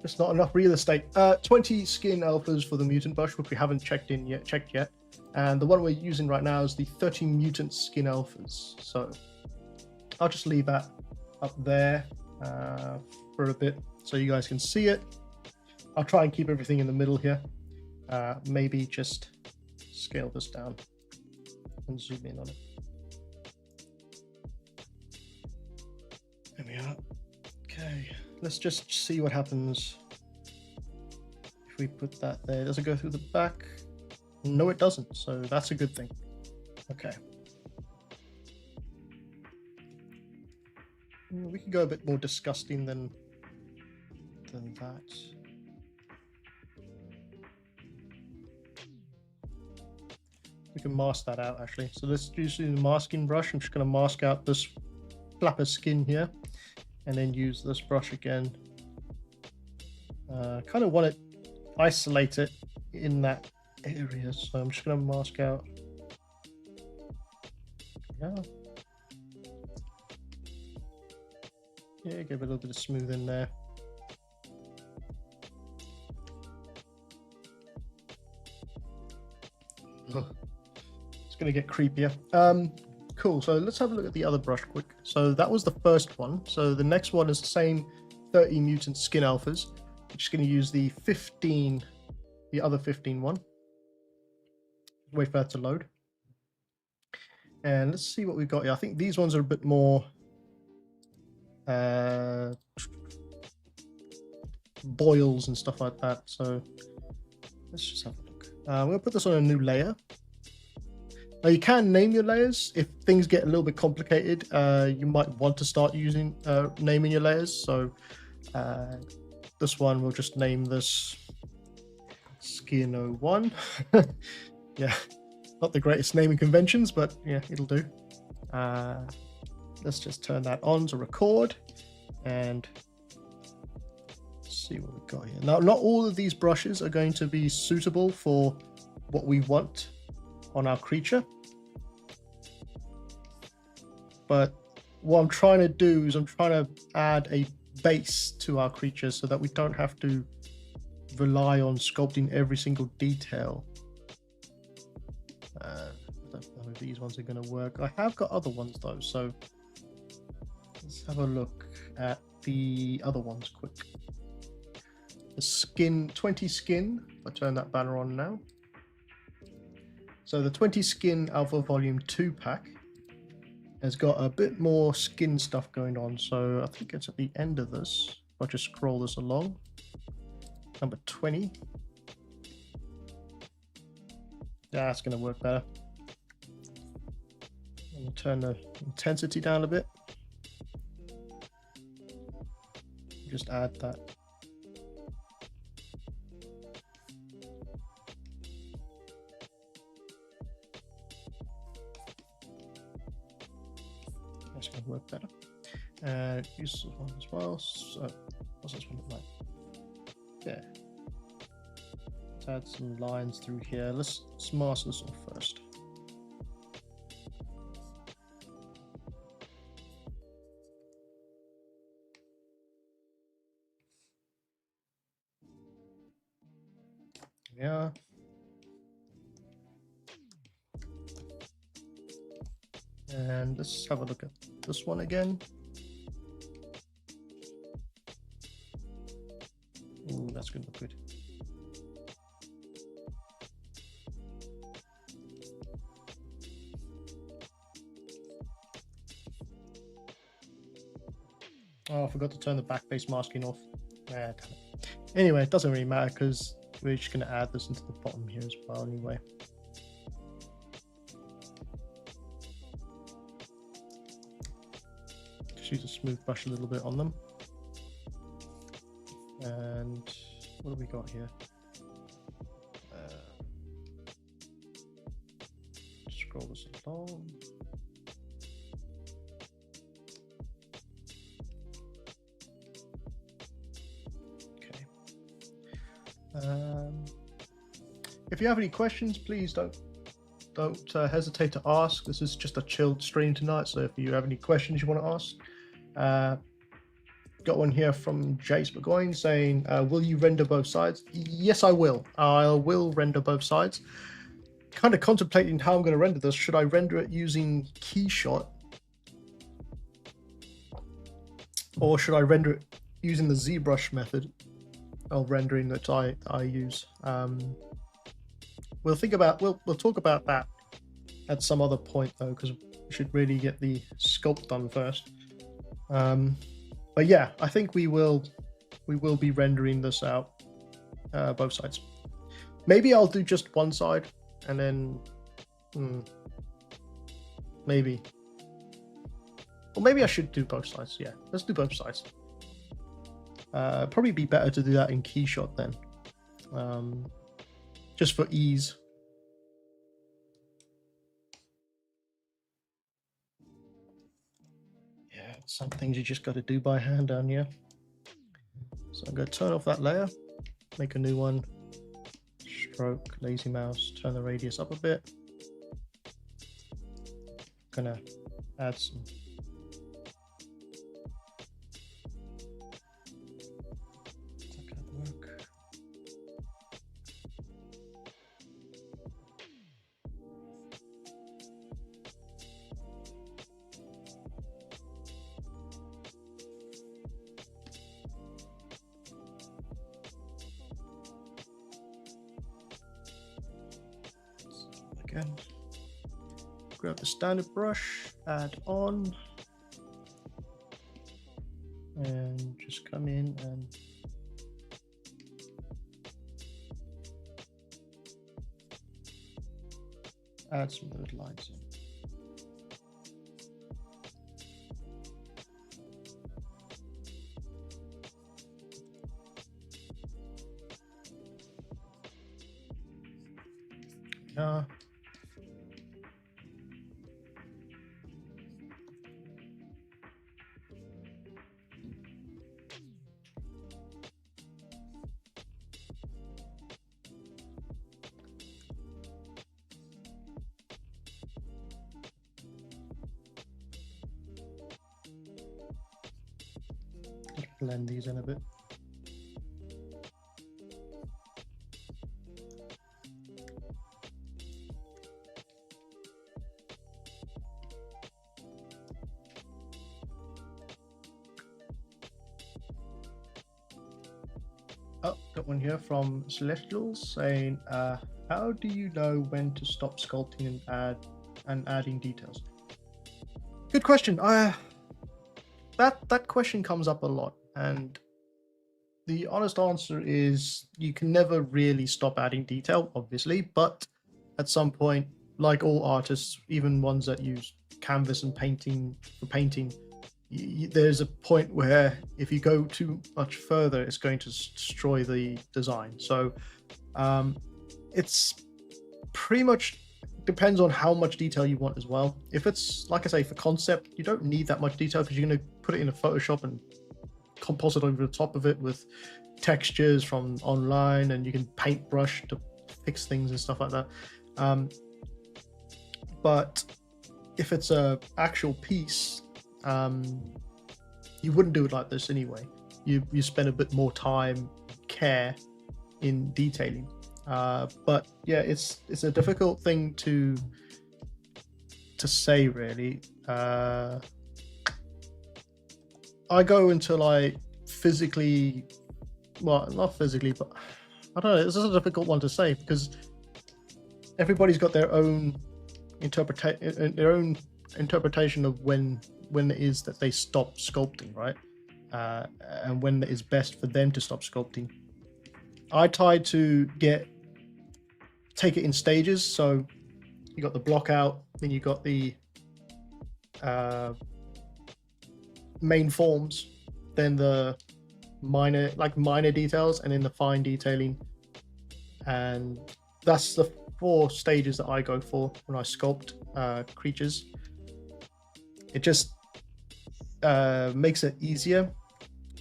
There's not enough real estate. 20 skin alphas for the mutant brush, which we haven't checked yet. And the one we're using right now is the 30 mutant skin alphas. So I'll just leave that up there for a bit so you guys can see it. I'll try and keep everything in the middle here. Maybe just scale this down and zoom in on it. There we are. Okay, let's just see what happens if we put that there. Does it go through the back? No, it doesn't. So that's a good thing. Okay. We could go a bit more disgusting than that. We can mask that out actually. So let's use the masking brush. I'm just going to mask out this flapper skin here, and then use this brush again. Kind of want to isolate it in that area, so I'm just going to mask out. Yeah, give it a little bit of smooth in there. It's going to get creepier. Cool, so let's have a look at the other brush quick. So that was the first one. So the next one is the same 30 mutant skin alphas. I'm just going to use the 15, the other 15 one. Wait for that to load. And let's see what we've got here. I think these ones are a bit more boils and stuff like that. So let's just have a look. I'm going to put this on a new layer. Now you can name your layers. If things get a little bit complicated, you might want to start using naming your layers. So this one, we'll just name this Skin 01. Yeah, not the greatest naming conventions, but yeah, it'll do. Let's just turn that on to record and see what we've got here. Now, not all of these brushes are going to be suitable for what we want on our creature, but what I'm trying to do is I'm trying to add a base to our creature so that we don't have to rely on sculpting every single detail. I don't know if these ones are going to work. I have got other ones though, so let's have a look at the other ones quick. The skin, 20 skin, I'll turn that banner on now. So the 20 skin Alpha Volume 2 pack has got a bit more skin stuff going on. So I think it's at the end of this. I'll just scroll this along. Number 20. Yeah, that's going to work better. I'm going to turn the intensity down a bit. Just add that. That's going to work better. And use this one as well. So, what's this one look like? Yeah. Let's add some lines through here. Let's mask this off first. Yeah. And let's have a look at this one again. Ooh, that's going to look good. Oh, I forgot to turn the back face masking off. Damn it. Anyway, it doesn't really matter because we're just going to add this into the bottom here as well anyway. Just use a smooth brush a little bit on them. And what have we got here? scroll this along. Okay. If you have any questions, please don't hesitate to ask. This is just a chilled stream tonight, so if you have any questions you want to ask, got one here from Jace Burgoyne saying, will you render both sides? Yes, I will. I will render both sides. Kind of contemplating how I'm going to render this. Should I render it using Keyshot, or should I render it using the ZBrush method of rendering that I use? We'll talk about that at some other point though, because we should really get the sculpt done first. But yeah, I think we will be rendering this out both sides. Maybe I'll do just one side and then maybe, or maybe I should do both sides. Yeah, let's do both sides. Probably be better to do that in Keyshot then, just for ease. Yeah, some things you just got to do by hand down here. So I'm going to turn off that layer, make a new one, stroke, lazy mouse, turn the radius up a bit. Gonna add some again. Grab the standard brush, add on, and just come in and add some of those lines in. Blend these in a bit. Oh, got one here from Celestial saying, how do you know when to stop sculpting and adding details? Good question. That question comes up a lot, and the honest answer is you can never really stop adding detail, obviously, but at some point, like all artists, even ones that use canvas and painting for painting, there's a point where if you go too much further, it's going to destroy the design. So it's pretty much depends on how much detail you want as well. If it's, like I say, for concept, you don't need that much detail because you're going to put it in a Photoshop and composite over the top of it with textures from online, and you can paintbrush to fix things and stuff like that. But if it's a actual piece, you wouldn't do it like this anyway. You spend a bit more time, care in detailing. But yeah, it's a difficult thing to say really. I go into like physically, well, not physically, but I don't know. This is a difficult one to say because everybody's got their own interpretation of when it is that they stop sculpting, right? And when it is best for them to stop sculpting. I try to take it in stages. So you got the block out, then you got the main forms, then the minor details, and then the fine detailing, and that's the 4 stages that I go for when I sculpt creatures. It just makes it easier.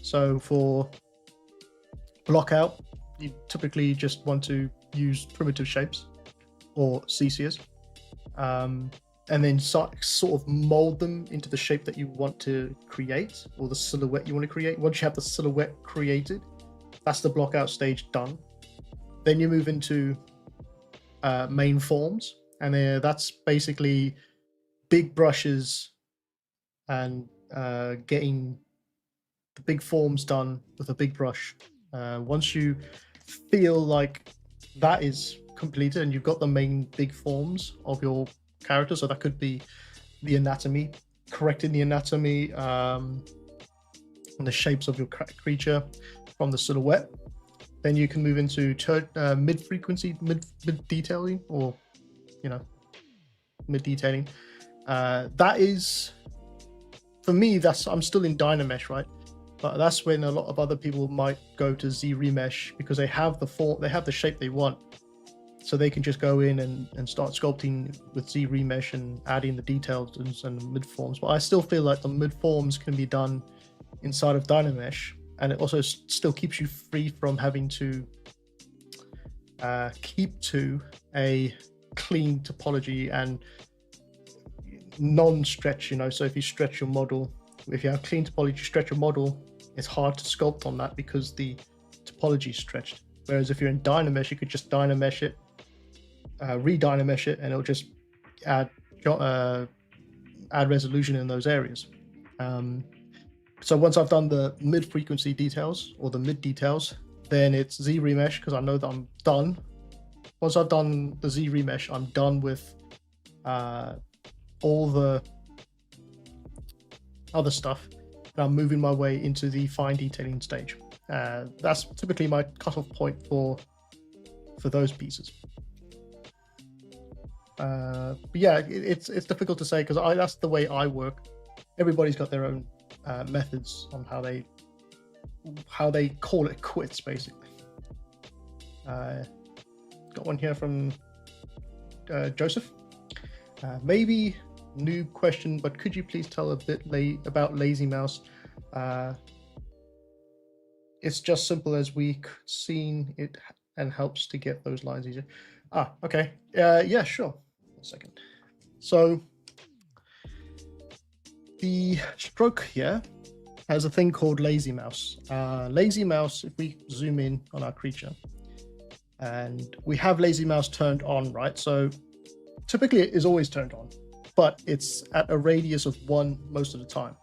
So for block out, you typically just want to use primitive shapes or CCs, and then sort of mold them into the shape that you want to create, or the silhouette you want to create. Once you have the silhouette created, that's the block out stage done. Then you move into main forms, and that's basically big brushes and getting the big forms done with a big brush. Once you feel like that is completed and you've got the main big forms of your character, so that could be the anatomy, correcting the anatomy and the shapes of your creature from the silhouette, then you can move into mid-frequency, mid-detailing, or mid-detailing. That is, for me, I'm still in Dynamesh, right? But that's when a lot of other people might go to ZRemesh, because they have the form, they have the shape they want, so they can just go in and start sculpting with ZRemesh and adding the details and the mid forms. But I still feel like the mid forms can be done inside of Dynamesh, and it also still keeps you free from having to keep to a clean topology and non-stretch. So if you stretch your model, if you have clean topology, stretch your model, it's hard to sculpt on that because the topology is stretched. Whereas if you're in Dynamesh, you could just Dynamesh it, re-Dynamesh it, and it'll just add resolution in those areas. So once I've done the mid-frequency details or the mid details, then it's ZRemesh, because I know that I'm done. Once I've done the ZRemesh, I'm done with all the other stuff, and I'm moving my way into the fine detailing stage. That's typically my cutoff point for those pieces. But yeah, it's difficult to say, because that's the way I work. Everybody's got their own methods on how they call it quits, basically. Got one here from Joseph. Maybe noob question, but could you please tell a bit about Lazy Mouse? It's just simple as we seen it, and helps to get those lines easier. Okay. Yeah, sure. 1 second. So the stroke here has a thing called Lazy Mouse. Lazy Mouse, if we zoom in on our creature, and we have Lazy Mouse turned on, right? So typically it is always turned on, but it's at a radius of 1 most of the time.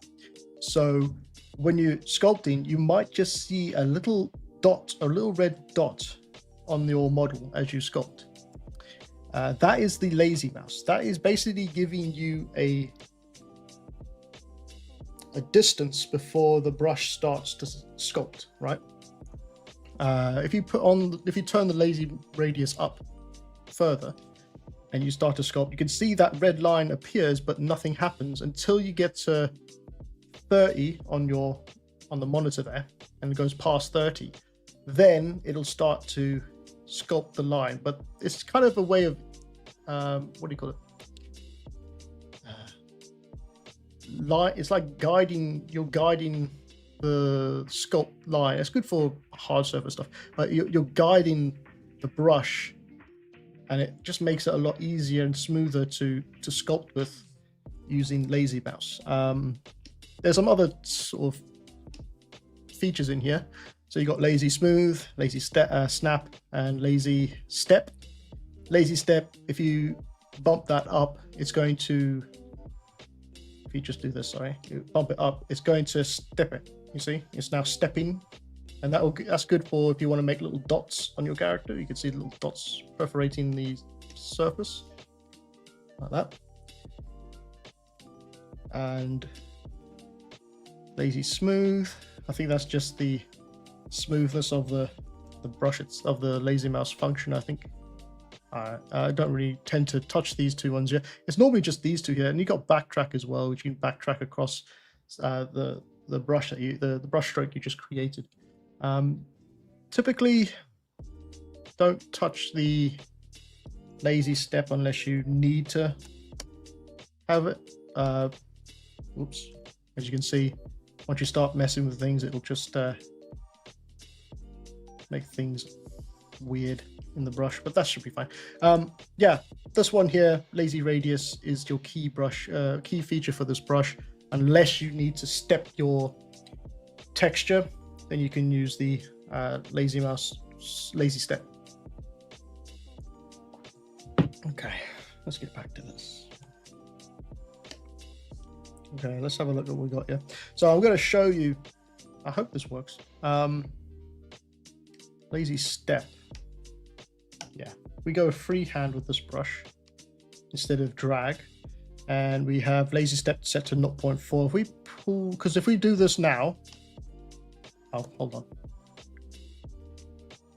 So when you're sculpting, you might just see a little dot, a little red dot on your model as you sculpt. That is the Lazy Mouse. That is basically giving you a distance before the brush starts to sculpt, right? If you turn the lazy radius up further and you start to sculpt, you can see that red line appears, but nothing happens until you get to 30 on the monitor there, and it goes past 30. Then it'll start to sculpt the line, but it's kind of a way of what do you call it? It's like you're guiding the sculpt line. It's good for hard surface stuff, but you're guiding the brush, and it just makes it a lot easier and smoother to sculpt with using Lazy Mouse. There's some other sort of features in here. So you got Lazy Smooth, Lazy Snap, and Lazy Step. Lazy Step, if you bump that up, it's going to, if you just do this, you bump it up, it's going to step it. You see, it's now stepping, and that's good for if you want to make little dots on your character. You can see little dots perforating the surface like that. And Lazy Smooth, I think that's just the smoothness of the brush, of the Lazy Mouse function, I think. I don't really tend to touch these two ones here. It's normally just these two here, and you got backtrack as well, which you can backtrack across the brush that the brush stroke you just created. Typically, don't touch the lazy step unless you need to have it. Oops. As you can see, once you start messing with things, it'll just make things weird in the brush, but that should be fine. Yeah, this one here, lazy radius, is your key brush, key feature for this brush. Unless you need to step your texture, then you can use the lazy step. Okay, let's get back to this. Okay, let's have a look at what we got here. So I'm going to show you, I hope this works. Lazy step. Yeah, we go freehand with this brush instead of drag. And we have lazy step set to 0.4. If we pull, because if we do this now, oh, hold on.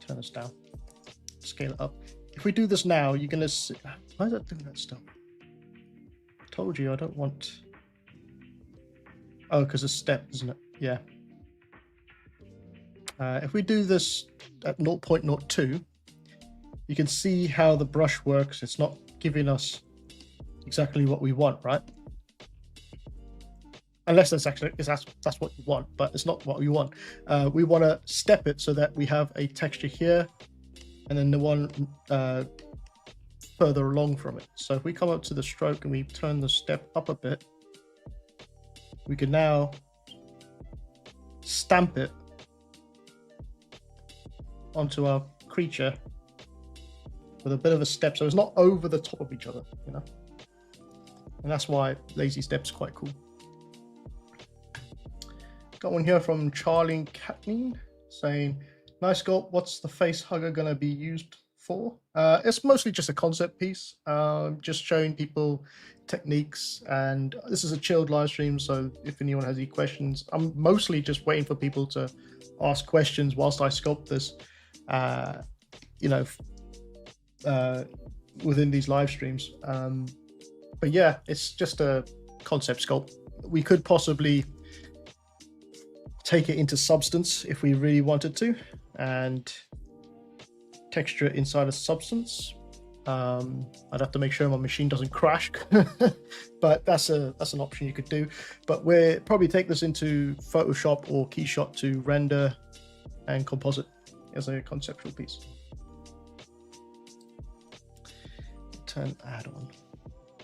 Turn this down. Scale it up. If we do this now, you're going to see, why is that doing that stuff? I told you I don't want, oh, because it's step, isn't it? Yeah. If we do this at 0.02, you can see how the brush works. It's not giving us exactly what we want, right? Unless that's actually that's what you want, but it's not what we want. We want to step it so that we have a texture here, and then the one further along from it. So if we come up to the stroke and we turn the step up a bit, we can now stamp it onto our creature with a bit of a step, so it's not over the top of each other, you know. And that's why lazy step's quite cool. Got one here from Charlie Catney saying, nice sculpt, what's the face hugger gonna be used for? It's mostly just a concept piece, just showing people techniques, and this is a chilled live stream, so if anyone has any questions, I'm mostly just waiting for people to ask questions whilst I sculpt this, you know, within these live streams. But yeah, it's just a concept sculpt. We could possibly take it into substance if we really wanted to, and texture it inside a substance. I'd have to make sure my machine doesn't crash, but that's an option you could do. But we'll probably take this into Photoshop or Keyshot to render and composite as a conceptual piece. Turn add-on.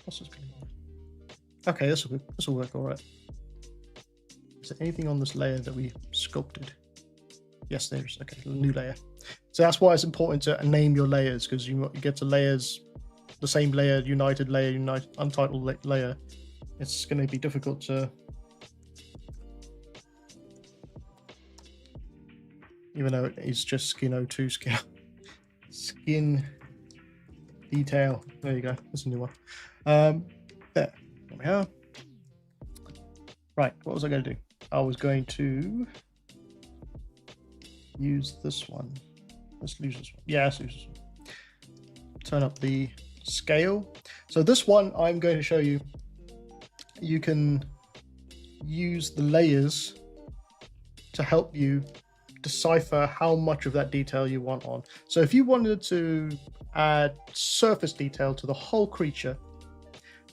What's this going on? Okay, this will work all right. Is there anything on this layer that we sculpted? Yes, there's. Okay, a new layer. So that's why it's important to name your layers, because you get to layers, the same layer, united layer, untitled layer. It's going to be difficult to, even though it's just skin 02 scale. Skin detail. There you go. That's a new one. There we are. Right. What was I going to do? I was going to use this one. Let's use this one. Yeah, let's use this one. Turn up the scale. So this one, I'm going to show you. You can use the layers to help you decipher how much of that detail you want on. So if you wanted to add surface detail to the whole creature,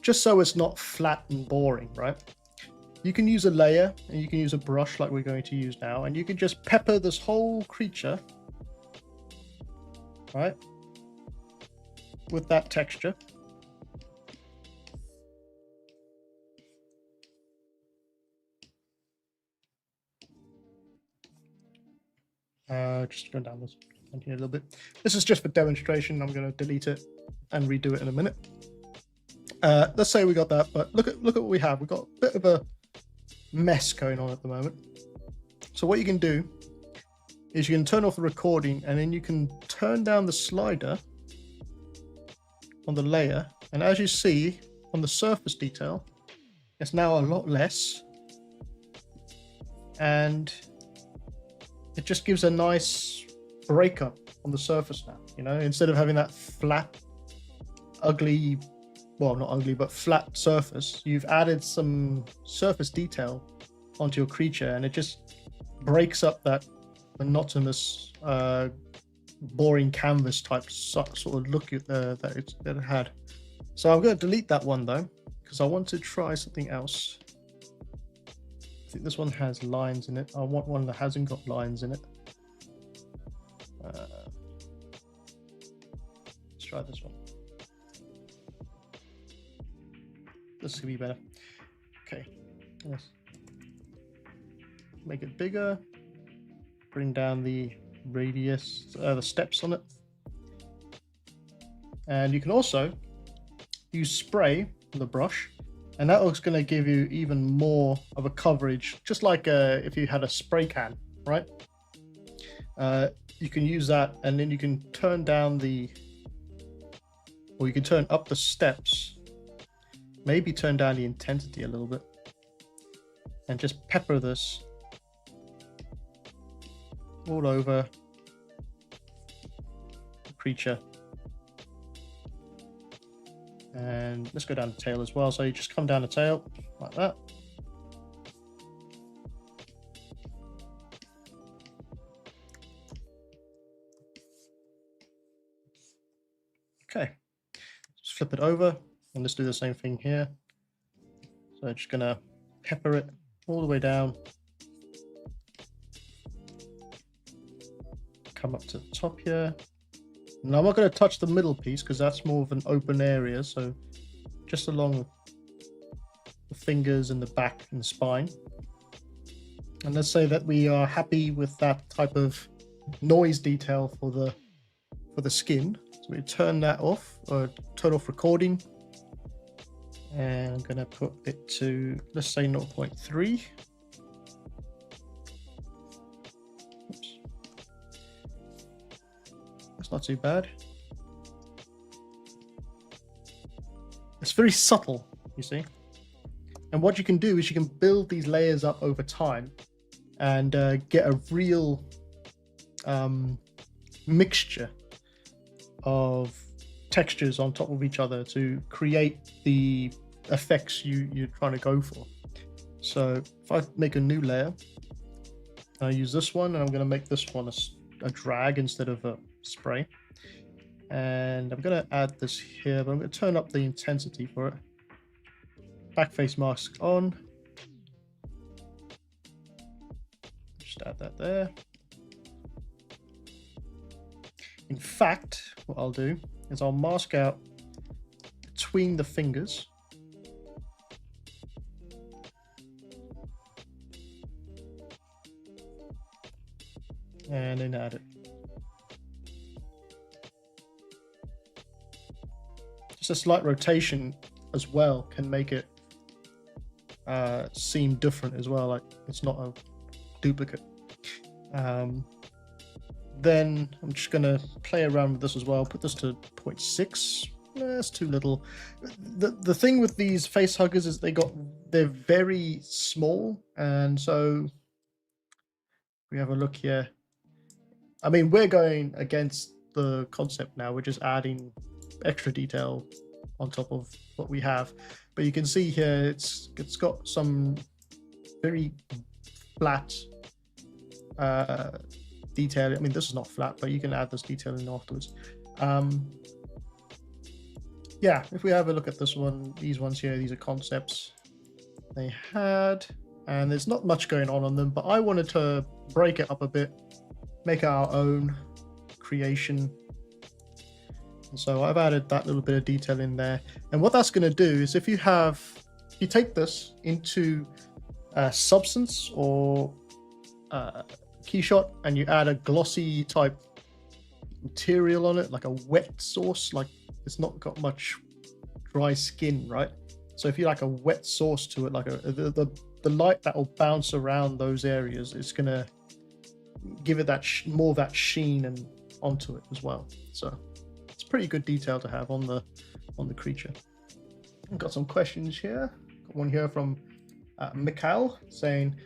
just so it's not flat and boring, right? You can use a layer, and you can use a brush like we're going to use now, and you can just pepper this whole creature, right, with that texture. Just going down this here a little bit. This is just for demonstration. I'm going to delete it and redo it in a minute. Let's say we got that, but look at what we have. We've got a bit of a mess going on at the moment. So what you can do is you can turn off the recording, and then you can turn down the slider on the layer, and as you see on the surface detail, it's now a lot less, and it just gives a nice breakup on the surface now. You know, instead of having that flat, ugly, well, not ugly, but flat surface, you've added some surface detail onto your creature, and it just breaks up that monotonous boring canvas type sort of look that it had. So I'm going to delete that one though, because I want to try something else. I think this one has lines in it. I want one that hasn't got lines in it. Let's try this one. This could be better. Okay, yes. Make it bigger. Bring down the radius, the steps on it. And you can also use spray on the brush, and that looks going to give you even more of a coverage, just like if you had a spray can, right? You can use that, and then you can turn down or you can turn up the steps, maybe turn down the intensity a little bit, and just pepper this all over the creature. And let's go down the tail as well. So you just come down the tail like that. Okay, just flip it over and let's do the same thing here. So I'm just gonna pepper it all the way down. Come up to the top here. Now I'm not going to touch the middle piece because that's more of an open area, so just along the fingers and the back and the spine. And let's say that we are happy with that type of noise detail for the skin. So we turn that off, or turn off recording, and I'm going to put it to, let's say, 0.3. Oops. That's not too bad. It's very subtle, you see. And what you can do is you can build these layers up over time and get a real mixture of textures on top of each other to create the effects you're trying to go for. So if I make a new layer, I use this one, and I'm going to make this one a drag instead of a spray, and I'm going to add this here, but I'm going to turn up the intensity for it. Backface mask on, just add that there. In fact, what I'll do is I'll mask out between the fingers, and then add it. Just a slight rotation as well can make it seem different as well, like it's not a duplicate. Then I'm just going to play around with this as well. Put this to 0.6. That's too little. The thing with these face huggers is they're very small, and so we have a look here. I mean, we're going against the concept now. We're just adding extra detail on top of what we have, but you can see here it's got some very flat detail. I mean, this is not flat, but you can add this detail in afterwards. Yeah, if we have a look at this one, these ones here, these are concepts they had, and there's not much going on them, but I wanted to break it up a bit, make our own creation. And so I've added that little bit of detail in there. And what that's going to do is if you take this into Substance or Keyshot, and you add a glossy type material on it, like a wet source, like it's not got much dry skin, right? So if you like a wet source to it, like the light that will bounce around those areas, it's gonna give it that more of that sheen and onto it as well. So it's pretty good detail to have on the creature. I've got some questions here. Got one here from Mikhail saying,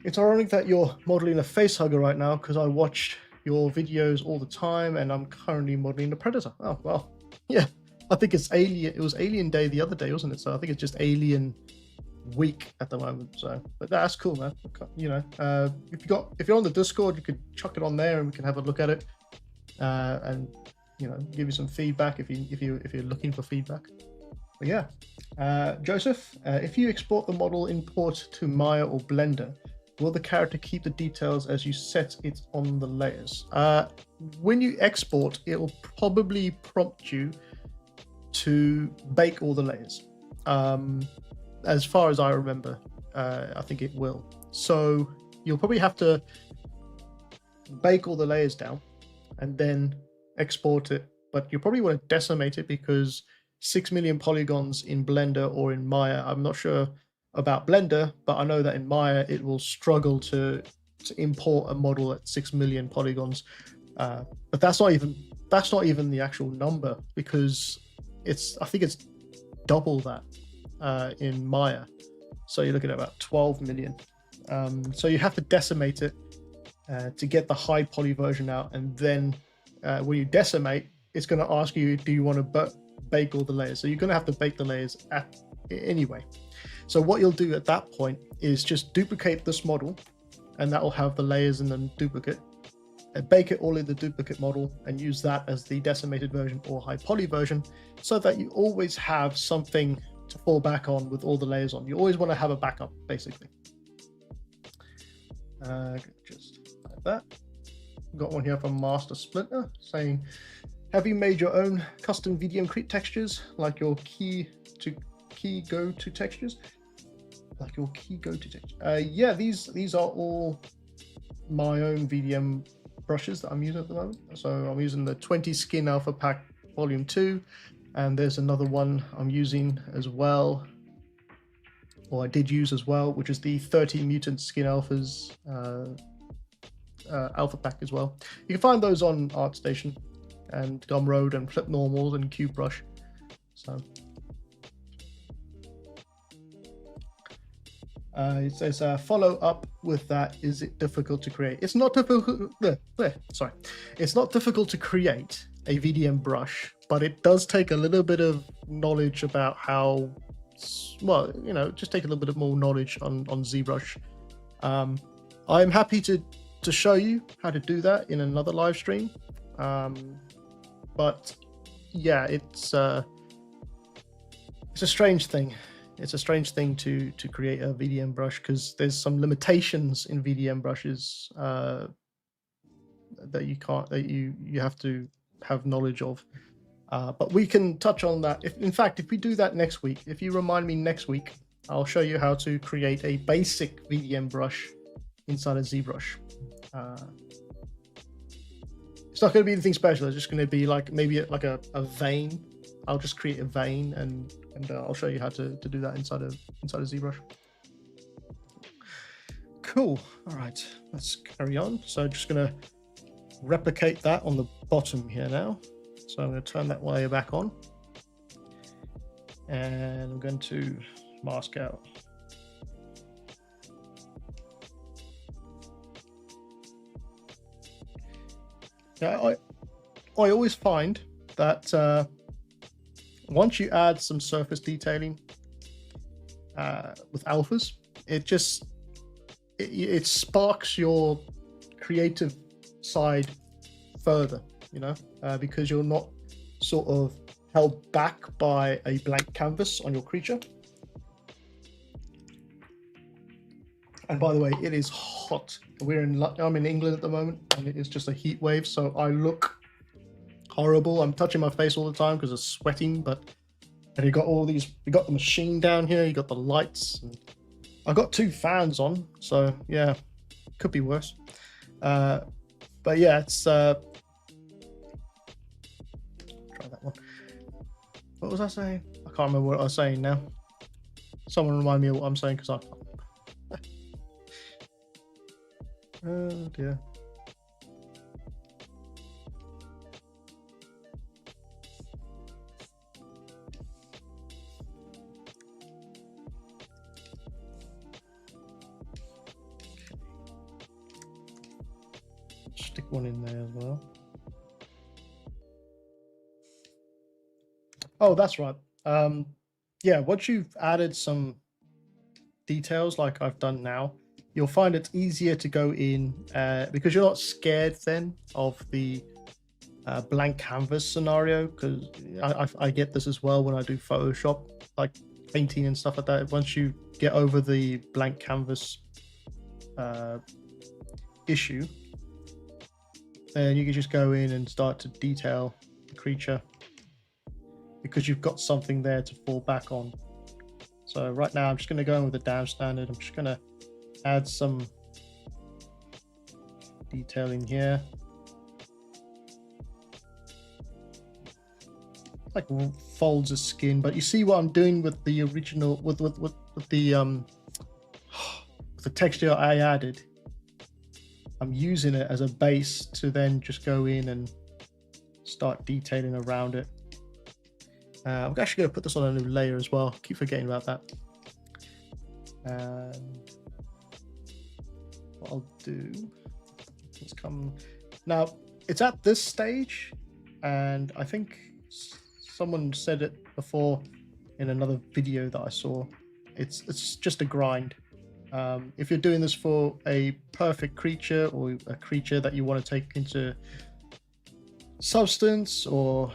"It's ironic that you're modeling a face hugger right now because I watch your videos all the time and I'm currently modeling a predator." Oh, well, yeah. I think it's Alien. It was Alien Day the other day, wasn't it? So I think it's just Alien Week at the moment. So, but that's cool, man. You know, if you're on the Discord, you could chuck it on there and we can have a look at it. and give you some feedback if you're looking for feedback. But yeah, Joseph, if you export the model import to Maya or Blender, will the character keep the details as you set it on the layers? When you export, it will probably prompt you to bake all the layers. As far as I remember, I think it will. So you'll probably have to bake all the layers down and then export it. But you probably want to decimate it because 6 million polygons in Blender or in Maya, I'm not sure about Blender, but I know that in Maya it will struggle to import a model at 6 million polygons. But that's not even the actual number, because I think it's double that in Maya. So you're looking at about 12 million. So you have to decimate it to get the high poly version out, and then when you decimate, it's going to ask you, do you want to bake all the layers? So you're going to have to bake the layers anyway. So what you'll do at that point is just duplicate this model, and that will have the layers in the duplicate, and bake it all in the duplicate model and use that as the decimated version or high poly version, so that you always have something to fall back on with all the layers on. You always want to have a backup, basically. Just like that. Got one here from Master Splinter saying, have you made your own custom VDM textures, like your key go-to textures? Yeah, these are all my own VDM brushes that I'm using at the moment. So I'm using the 20 Skin Alpha Pack Volume 2, and there's another one I'm using as well, or I did use as well, which is the 30 Mutant Skin Alphas Alpha Pack as well. You can find those on ArtStation and Gumroad and Flip Normals and QBrush. So it says follow up with that. Is it difficult to create? It's not difficult. Sorry, it's not difficult to create a VDM brush, but it does take a little bit of knowledge about how. Well, just take a little bit more knowledge on ZBrush. I'm happy to show you how to do that in another live stream. But yeah, it's a strange thing. It's a strange thing to create a VDM brush, because there's some limitations in VDM brushes that you have to have knowledge of. But we can touch on that. In fact, if we do that next week, if you remind me next week, I'll show you how to create a basic VDM brush inside of ZBrush. It's not going to be anything special. It's just going to be like maybe like a vein. I'll just create a vein, and I'll show you how to do that inside of ZBrush. Cool. All right, let's carry on. So just going to replicate that on the bottom here now. So I'm going to turn that layer back on, and I'm going to mask out. Yeah, I always find that once you add some surface detailing with alphas, it sparks your creative side further, because you're not sort of held back by a blank canvas on your creature. And by the way, it is hot. I'm in England at the moment, and it is just a heat wave, so I look horrible. I'm touching my face all the time because of sweating, and you got the machine down here, you got the lights, and I got 2 fans on, so yeah, could be worse. But yeah, it's try that one. What was I saying? I can't remember what I was saying now. Someone remind me of what I'm saying, because I can't. Oh dear. Stick one in there as well. Oh, that's right. Yeah, once you've added some details like I've done now, you'll find it's easier to go in because you're not scared then of the blank canvas scenario, because I get this as well when I do Photoshop, like painting and stuff like that. Once you get over the blank canvas issue, then you can just go in and start to detail the creature because you've got something there to fall back on. So right now I'm just going to go in with the down standard. I'm just going to add some detailing here, like folds of skin. But you see what I'm doing with the original, with the texture I added. I'm using it as a base to then just go in and start detailing around it. I'm actually going to put this on a new layer as well. Keep forgetting about that. And what I'll do is come now. It's at this stage, and I think someone said it before in another video that I saw. It's just a grind. If you're doing this for a perfect creature or a creature that you want to take into substance or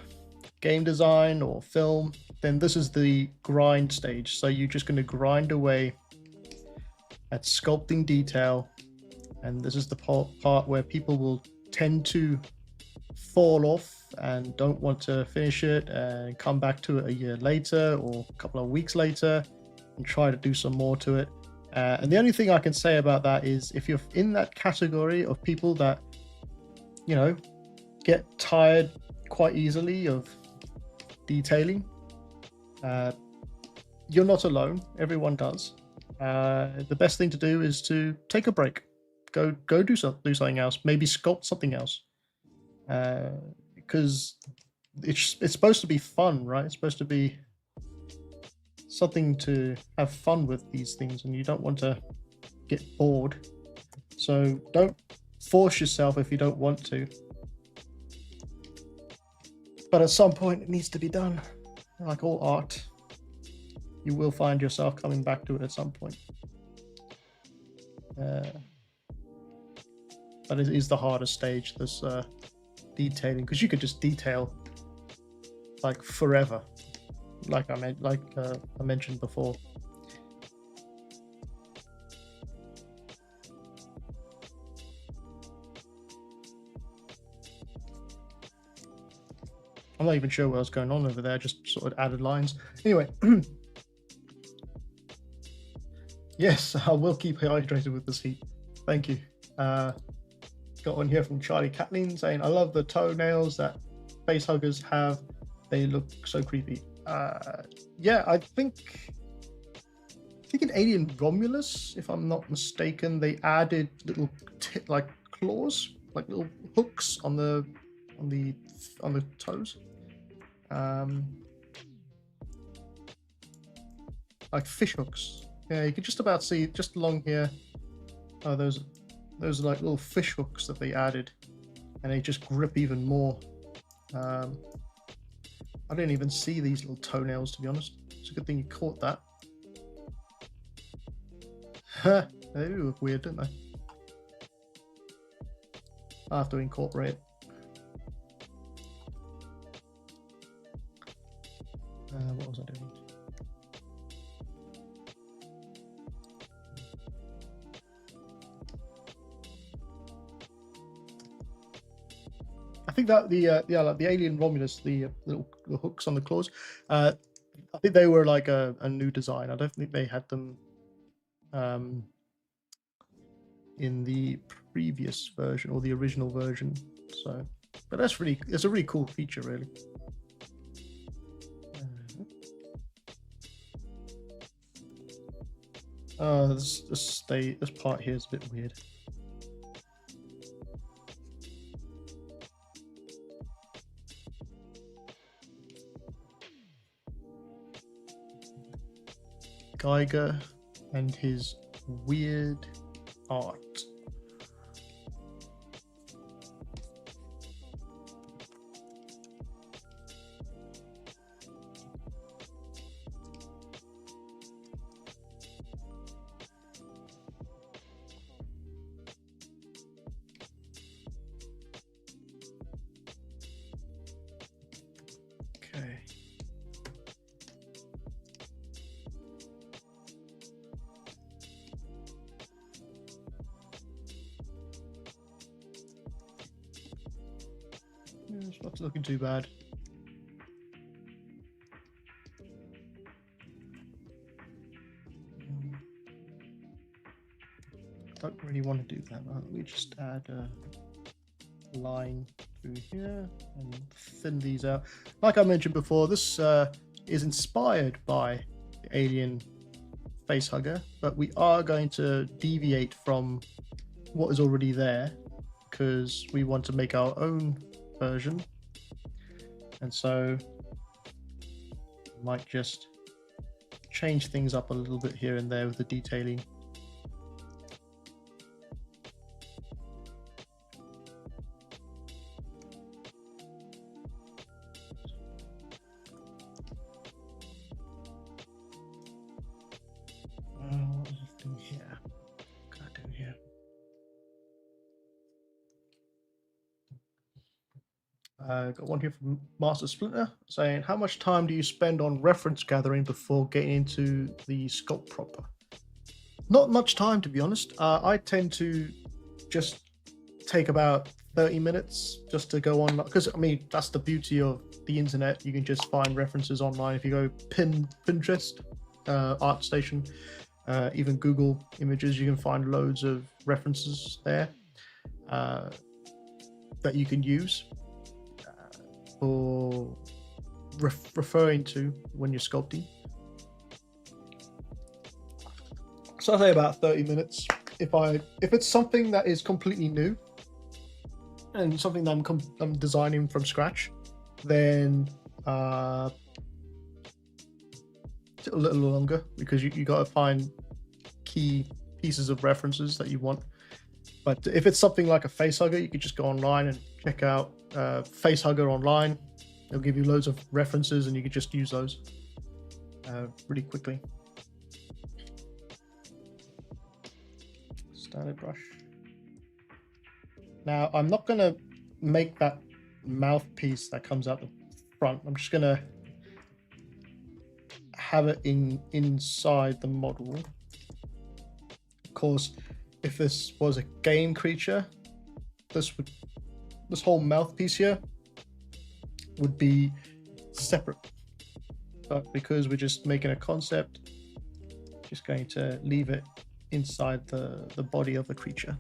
game design or film, then this is the grind stage. So you're just going to grind away at sculpting detail, and this is the part where people will tend to fall off and don't want to finish it and come back to it a year later or a couple of weeks later and try to do some more to it. And the only thing I can say about that is if you're in that category of people that, you know, get tired quite easily of detailing, you're not alone. Everyone does. The best thing to do is to take a break, go do something else, maybe sculpt something else, because it's supposed to be fun, right? It's supposed to be something to have fun with these things, and you don't want to get bored. So don't force yourself if you don't want to, but at some point it needs to be done. Like all art, you will find yourself coming back to it at some point. But it is the hardest stage, this detailing, because you could just detail like forever, like I mentioned before. I'm not even sure what was going on over there. Just sort of added lines. Anyway, yes, I will keep hydrated with this heat. Thank you. Got one here from Charlie Kathleen saying, I love the toenails that face huggers have. They look so creepy. Yeah, I think in Alien Romulus, if I'm not mistaken, they added little like claws, like little hooks on the toes, like fish hooks. Yeah, you can just about see just along here. Oh, those are like little fish hooks that they added, and they just grip even more. I didn't even see these little toenails, to be honest. It's a good thing you caught that. They do look weird, don't they? I have to incorporate it. What was I doing? I think that like the Alien Romulus, the little hooks on the claws, I think they were like a new design. I don't think they had them in the previous version or the original version. So, but it's a really cool feature, really. This part here is a bit weird. Geiger and his weird art. Not looking too bad. Don't really want to do that. We just add a line through here and thin these out. Like I mentioned before, this is inspired by the Alien facehugger, but we are going to deviate from what is already there because we want to make our own version, and so might just change things up a little bit here and there with the detailing. What is it doing here? What can I do here? Got one here from Master Splinter saying, how much time do you spend on reference gathering before getting into the sculpt proper? Not much time, to be honest. I tend to just take about 30 minutes just to go on, because I mean, that's the beauty of the internet. You can just find references online. If you go Pinterest, ArtStation, even Google Images, you can find loads of references there that you can use for referring to when you're sculpting. So I say about 30 minutes. If it's something that is completely new and something that I'm designing from scratch, then a little longer, because you got to find key pieces of references that you want. But if it's something like a facehugger, you could just go online and check out facehugger online. They'll give you loads of references and you could just use those really quickly. Standard brush. Now I'm not going to make that mouthpiece that comes out the front. I'm just going to have it inside the model. Of course, if this was a game creature, this whole mouthpiece here would be separate. But because we're just making a concept, just going to leave it inside the body of the creature.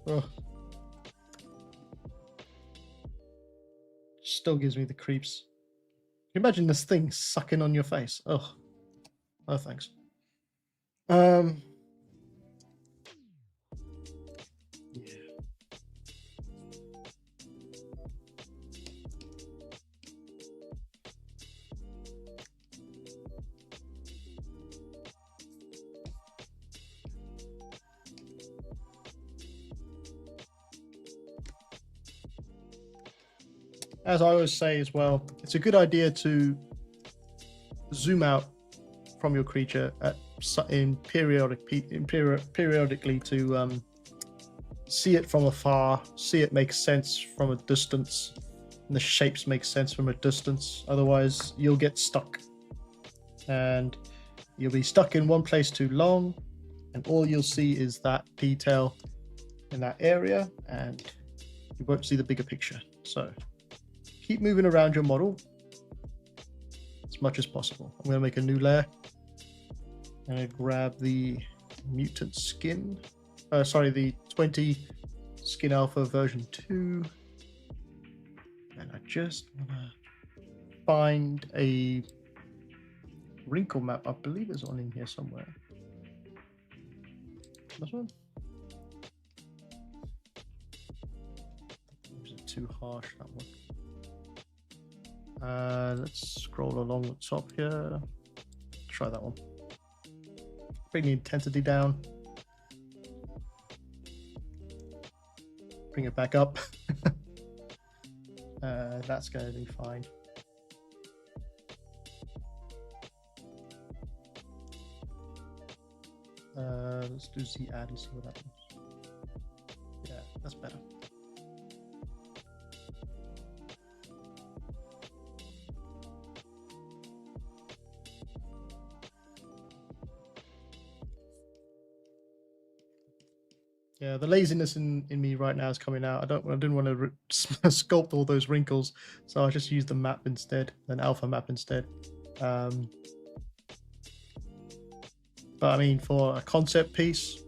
Oh. Still gives me the creeps. Can you imagine this thing sucking on your face? Oh, no thanks. Yeah. As I always say as well, it's a good idea to zoom out from your creature periodically to see it from afar, see it make sense from a distance, and the shapes make sense from a distance. Otherwise, you'll get stuck, and you'll be stuck in one place too long, and all you'll see is that detail in that area, and you won't see the bigger picture. So keep moving around your model as much as possible. I'm going to make a new layer. I'm going to grab the mutant skin, the 20 skin alpha version 2, and I just want to find a wrinkle map. I believe there's one in here somewhere. This one? Is it too harsh, that one? Let's scroll along the top here. Try that one. Bring the intensity down. Bring it back up. That's going to be fine. Let's do Z add and see what happens. Yeah. That's better. Yeah, the laziness in me right now is coming out. I didn't want to sculpt all those wrinkles, so I just used the map instead, an alpha map instead. But I mean, for a concept piece,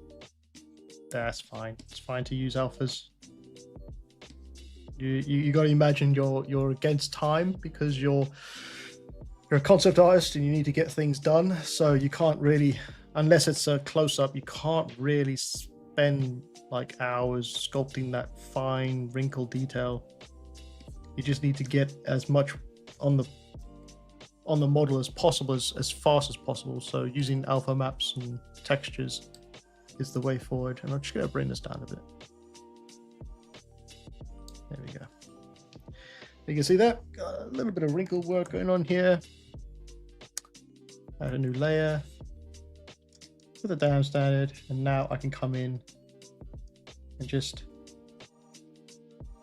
that's fine. It's fine to use alphas. You got to imagine you're against time because you're a concept artist and you need to get things done. So you can't really, unless it's a close up, you can't really spend like hours sculpting that fine wrinkle detail. You just need to get as much on the model as possible, as fast as possible. So using alpha maps and textures is the way forward. And I'm just going to bring this down a bit. There we go. You can see that got a little bit of wrinkle work going on here. Add a new layer, put it down standard, and now I can come in and just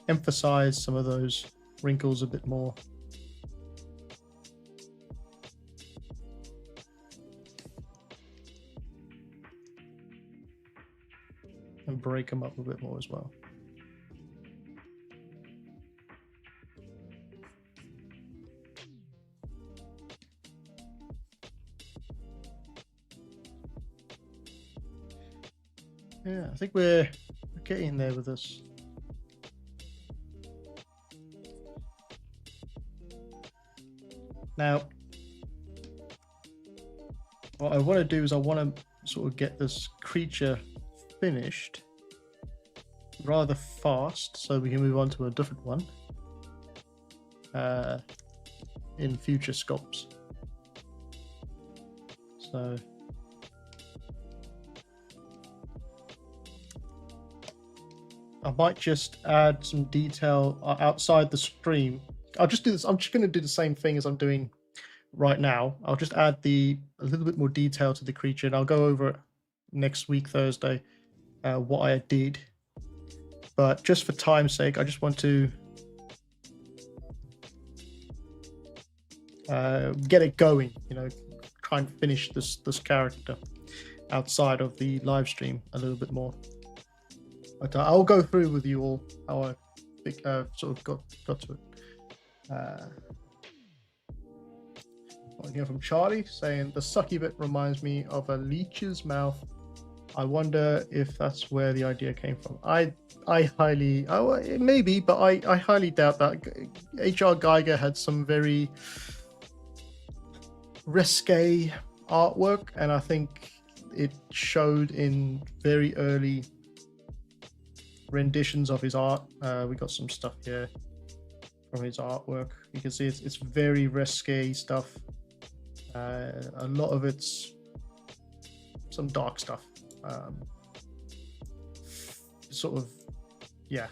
emphasize some of those wrinkles a bit more. And break them up a bit more as well. Yeah, I think we're getting there with this. Now, what I want to do is I want to sort of get this creature finished rather fast so we can move on to a different one in future sculpts. So I might just add some detail outside the stream. I'll just do this. I'm just going to do the same thing as I'm doing right now. I'll just add a little bit more detail to the creature, and I'll go over it next week, Thursday, what I did. But just for time's sake, I just want to get it going. You know, try and finish this character outside of the live stream a little bit more. But I'll go through with you all how I sort of got to it. One here from Charlie saying the sucky bit reminds me of a leech's mouth. I wonder if that's where the idea came from. It may be, but I highly doubt that. H.R. Geiger had some very risque artwork, and I think it showed in very early renditions of his art. We got some stuff here from his artwork. You can see it's very risque stuff. A lot of it's some dark stuff. Sort of, yeah.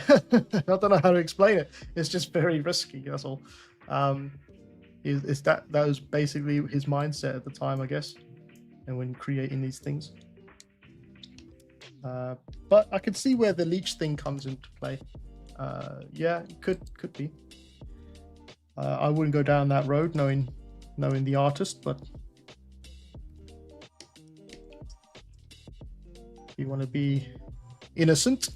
I don't know how to explain it. It's just very risky. That's all. That was basically his mindset at the time, I guess, and when creating these things. But I could see where the leech thing comes into play. Yeah, it could be. I wouldn't go down that road knowing the artist, but if you want to be innocent.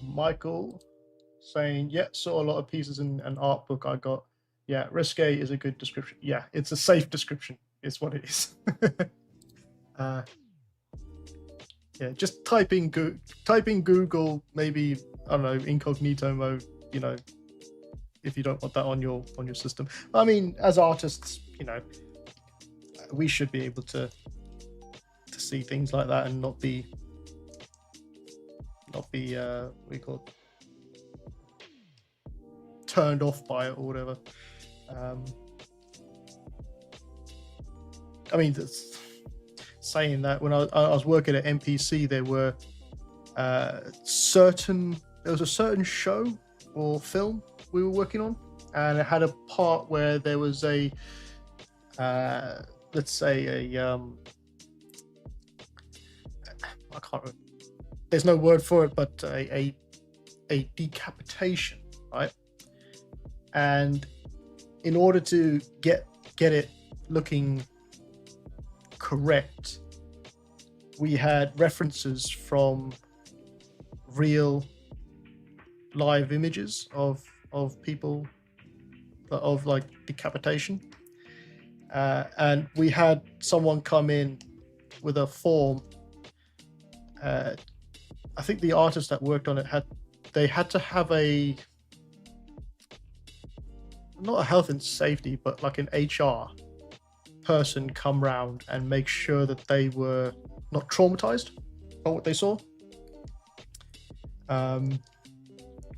Michael saying, yeah, saw a lot of pieces in an art book I got. Yeah, risque is a good description. Yeah, it's a safe description. It's what it is. Yeah, just typing Google, maybe, I don't know, incognito mode, you know, if you don't want that on your system. I mean, as artists, you know, we should be able to see things like that and not be what do you call it? turned off by it or whatever. I mean, saying that, when I was working at NPC, there were there was a certain show or film we were working on, and it had a part where there was a let's say a I can't remember, there's no word for it, but a decapitation, right? And in order to get it looking correct, we had references from real live images of people, of like decapitation, and we had someone come in with a form. I think the artist that worked on it had to have a, not a health and safety, but like an HR person come round and make sure that they were not traumatized by what they saw,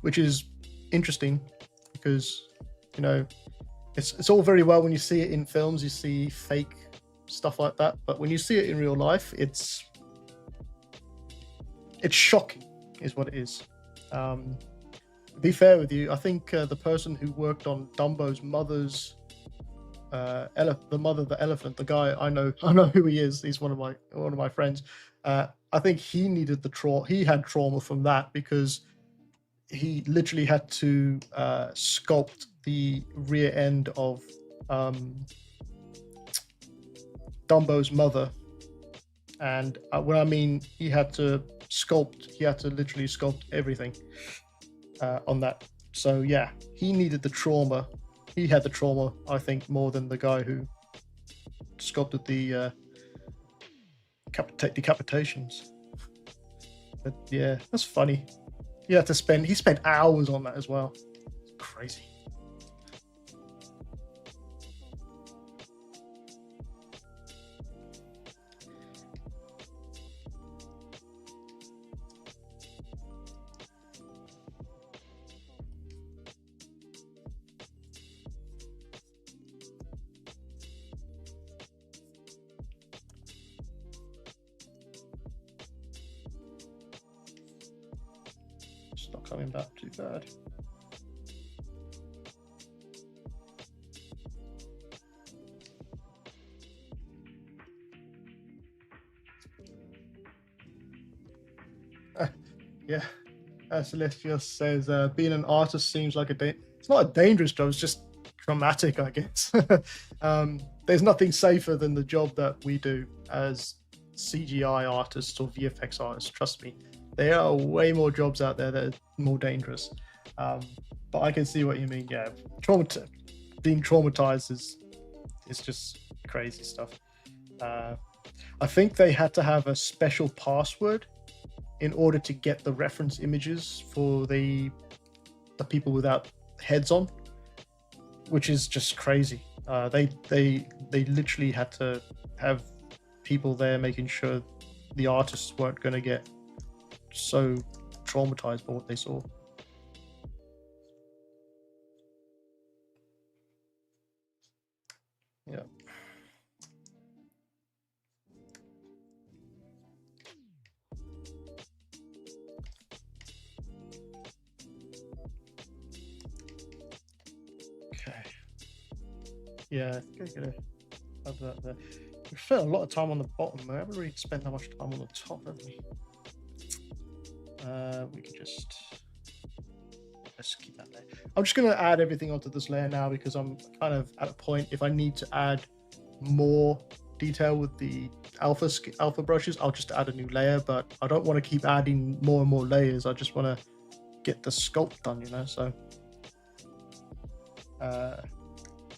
which is interesting because, you know, it's all very well when you see it in films, you see fake stuff like that, but when you see it in real life, it's shocking is what it is. To be fair with you, I think the person who worked on Dumbo's mother's the elephant, the guy, I know who he is. He's one of my friends. I think he needed he had trauma from that, because he literally had to sculpt the rear end of Dumbo's mother, and when I mean he had to literally sculpt everything on that. So yeah, he needed the trauma. He had the trauma, I think, more than the guy who sculpted the decapitations. But yeah, that's funny. He spent hours on that as well. It's crazy. It's not coming back too bad. Yeah, Celestial says being an artist seems like it's not a dangerous job, it's just traumatic, I guess. There's nothing safer than the job that we do as CGI artists or VFX artists. Trust me, there are way more jobs out there that are more dangerous. But I can see what you mean. Yeah, being traumatized is just crazy stuff. I think they had to have a special password in order to get the reference images for the people without heads on, which is just crazy. They literally had to have people there making sure the artists weren't going to get so traumatized by what they saw. Yeah. Okay. Yeah, gonna have that there. We spent a lot of time on the bottom. We haven't really spent that much time on the top, have we? We can let's keep that there. I'm just going to add everything onto this layer now, because I'm kind of at a point, if I need to add more detail with the alpha brushes, I'll just add a new layer, but I don't want to keep adding more and more layers. I just want to get the sculpt done, you know. So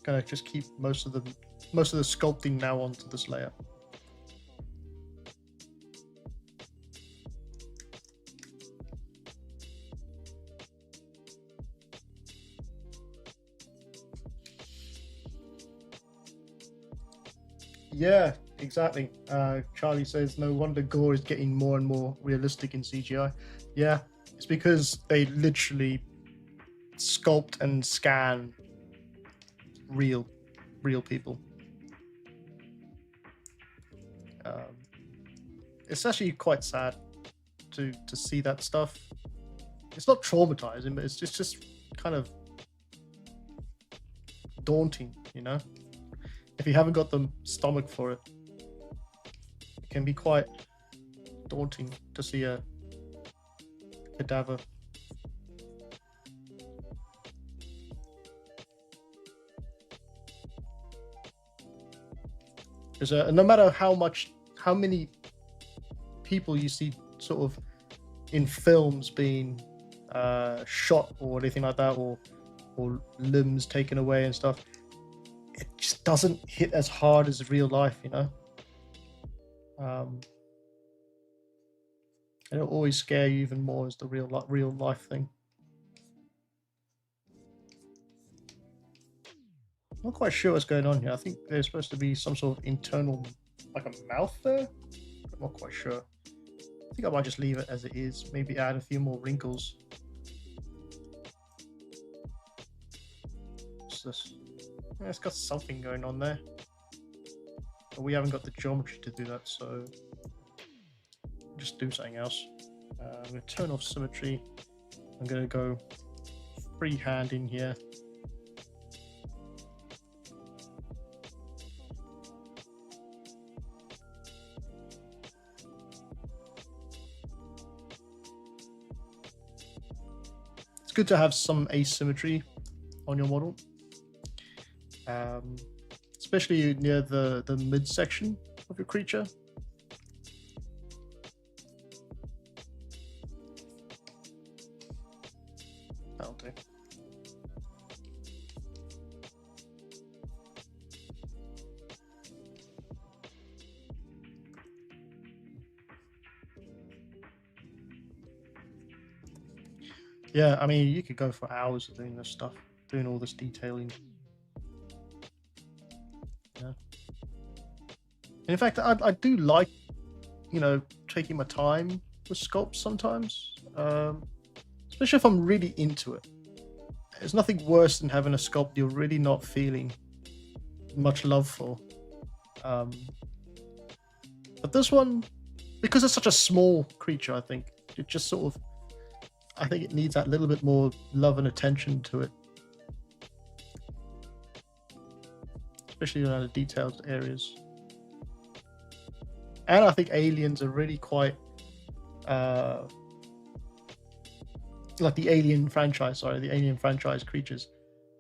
gonna just keep most of the sculpting now onto this layer. Yeah, exactly. Charlie says, no wonder gore is getting more and more realistic in CGI. Yeah, it's because they literally sculpt and scan real people. It's actually quite sad to see that stuff. It's not traumatizing, but it's just kind of daunting, you know. If you haven't got the stomach for it, it can be quite daunting to see a cadaver. Because no matter how many people you see sort of in films being shot or anything like that, or limbs taken away and stuff, it just doesn't hit as hard as real life, you know. It'll always scare you even more as the real life thing. I'm not quite sure what's going on here. I think there's supposed to be some sort of internal, like a mouth there. I'm not quite sure. I think I might just leave it as it is. Maybe add a few more wrinkles. What's this? Yeah, it's got something going on there. But we haven't got the geometry to do that, so just do something else. I'm going to turn off symmetry. I'm going to go freehand in here. It's good to have some asymmetry on your model, especially near the midsection of your creature. That'll do. Yeah, I mean, you could go for hours doing this stuff, doing all this detailing. Yeah. And in fact, I do like, you know, taking my time with sculpts sometimes, especially if I'm really into it. There's nothing worse than having a sculpt you're really not feeling much love for. But this one, because it's such a small creature, I think it just sort of, I think it needs that little bit more love and attention to it, especially around the detailed areas. And I think aliens are really quite like the Alien franchise. Sorry, the Alien franchise creatures.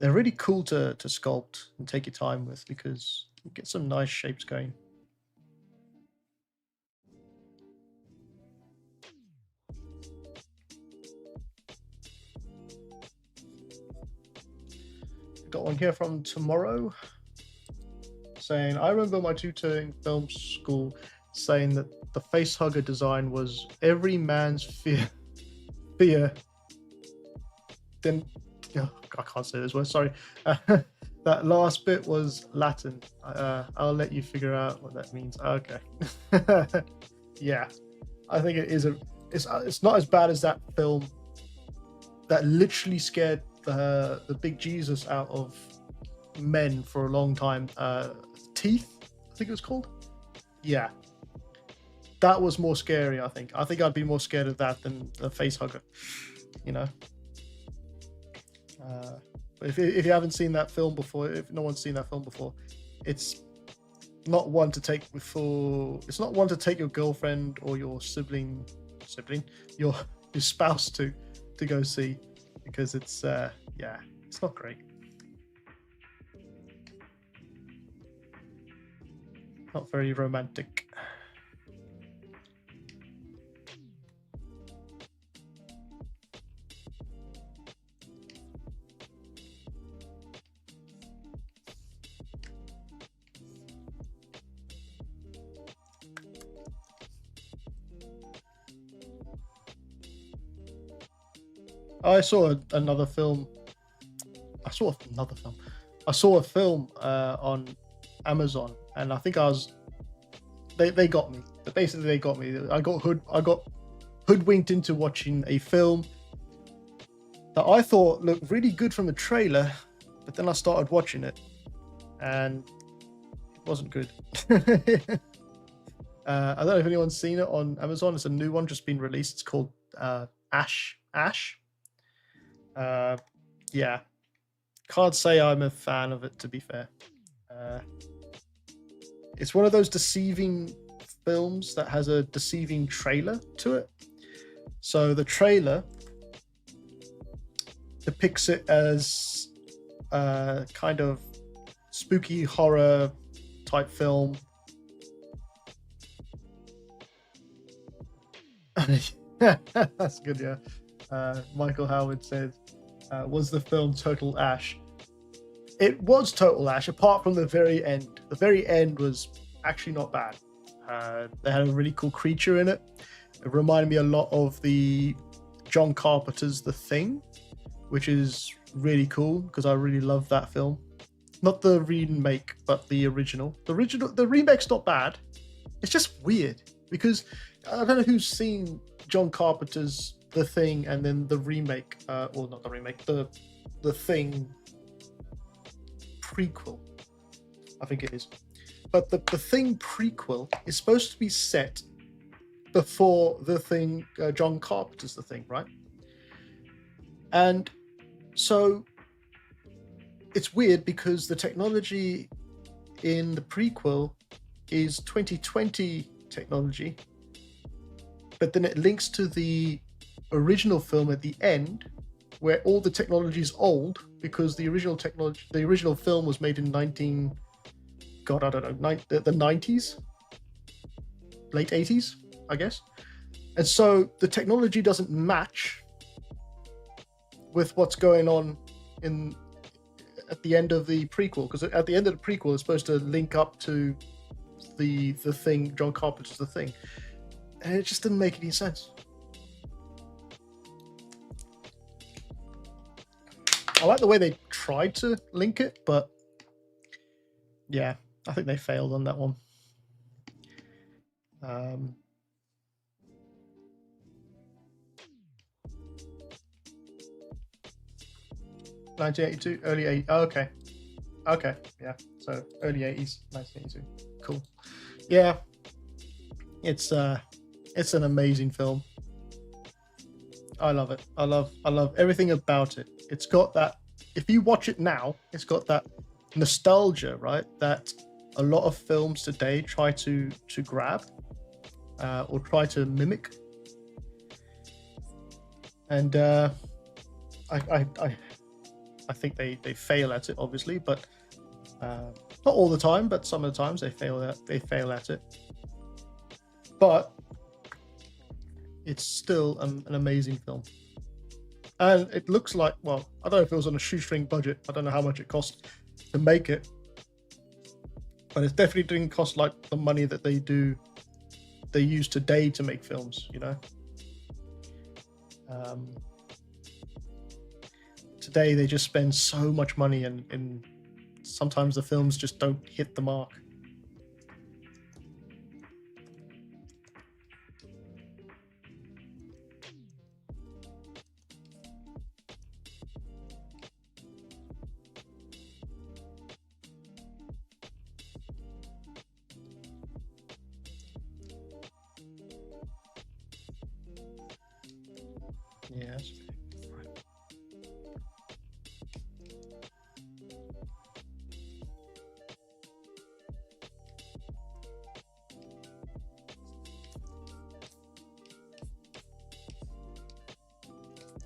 They're really cool to sculpt and take your time with, because you get some nice shapes going. Got one here from Tomorrow saying, I remember my tutor in film school saying that the facehugger design was every man's fear. Then, oh, I can't say this word, sorry. That last bit was Latin. I'll let you figure out what that means. Okay. Yeah, I think it is it's not as bad as that film that literally scared the big Jesus out of men for a long time. Teeth, I think it was called. Yeah, that was more scary. I think I'd be more scared of that than the face hugger, you know. If you haven't seen that film before, if no one's seen that film before, it's not one to take it's not one to take your girlfriend or your sibling, your spouse to go see, because it's yeah, it's not great. Not very romantic. I saw another film. I saw a film on Amazon, and I think they got me. Basically, they got me. I got hoodwinked into watching a film that I thought looked really good from the trailer, but then I started watching it and it wasn't good. I don't know if anyone's seen it on Amazon. It's a new one just been released. It's called Ash. Yeah, can't say I'm a fan of it, to be fair. It's one of those deceiving films that has a deceiving trailer to it. So the trailer depicts it as a kind of spooky horror type film. That's good, yeah. Michael Howard said, was the film total ash? It was total ash, apart from the very end. The very end was actually not bad. They had a really cool creature in it. It reminded me a lot of the John Carpenter's The Thing, which is really cool because I really love that film. Not the remake, but the original. The remake's not bad. It's just weird because I don't know who's seen John Carpenter's The Thing and then the remake, well, not the remake, the Thing prequel, I think it is. But the Thing prequel is supposed to be set before The Thing, John Carpenter's The Thing, right? And so it's weird because the technology in the prequel is 2020 technology, but then it links to the original film at the end where all the technology is old because the original film was made in the 90s, late 80s, I guess. And so the technology doesn't match with what's going on at the end of the prequel, because at the end of the prequel it's supposed to link up to the Thing, John Carpenter's The Thing, and it just didn't make any sense. I like the way they tried to link it, but yeah, I think they failed on that one. 1982, early 80s. Oh, okay, yeah. So early 80s, 1982. Cool. Yeah, it's an amazing film. I love it. I love everything about it. It's got that. If you watch it now, it's got that nostalgia, right? That a lot of films today try to grab or try to mimic. And I think they fail at it, obviously, but not all the time. But some of the times they fail at it. But it's still an amazing film, and it looks like, well, I don't know if it was on a shoestring budget. I don't know how much it cost to make it, but it definitely didn't cost like the money that they use today to make films, you know. Today they just spend so much money, and sometimes the films just don't hit the mark. Yes.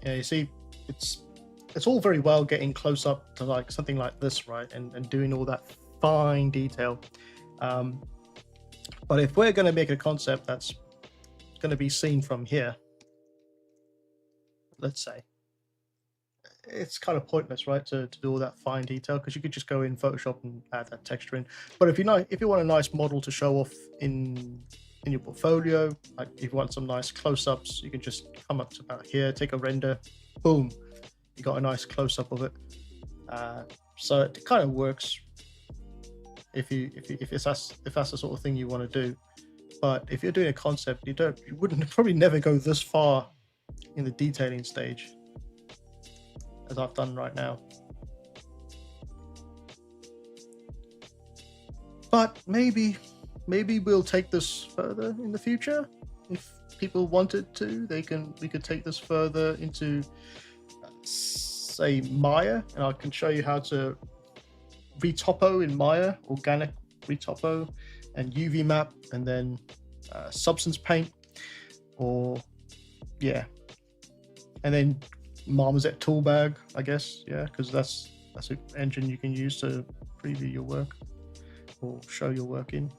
Yeah, you see, it's all very well getting close up to like something like this, right, and doing all that fine detail. But if we're going to make a concept that's going to be seen from here, let's say, it's kind of pointless, right, to do all that fine detail, because you could just go in Photoshop and add that texture in. But if you want a nice model to show off in your portfolio, like if you want some nice close-ups, you can just come up to about here, take a render, boom, you got a nice close-up of it. So it kind of works if that's the sort of thing you want to do. But if you're doing a concept, you wouldn't probably never go this far in the detailing stage. as I've done right now. But maybe we'll take this further in the future. If people wanted to, we could take this further into, say, Maya, and I can show you how to retopo in Maya, organic retopo, and UV map, and then substance paint, or yeah, and then Marmoset toolbag, I guess, yeah, because that's an engine you can use to preview your work or show your work in.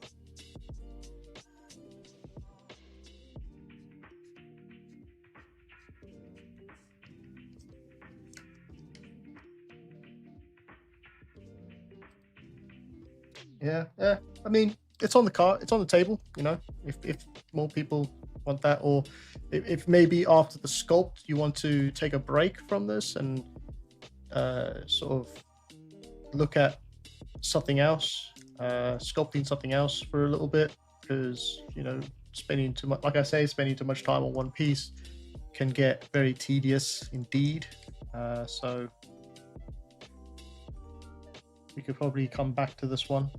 Yeah. I mean, it's on the cart, it's on the table, you know, if more people want that, or if maybe after the sculpt you want to take a break from this and sort of look at something else, sculpting something else for a little bit, because, you know, spending too much, like I say, spending too much time on one piece can get very tedious indeed. So we could probably come back to this one.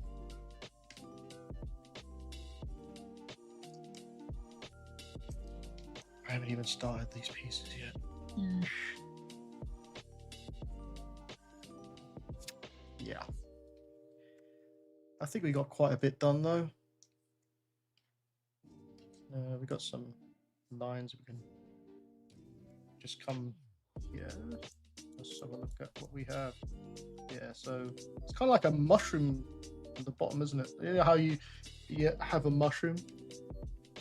I haven't even started these pieces yet. Yeah. I think we got quite a bit done though. We got some lines we can just come here. Let's have a look at what we have. Yeah, so it's kind of like a mushroom at the bottom, isn't it? You know how you have a mushroom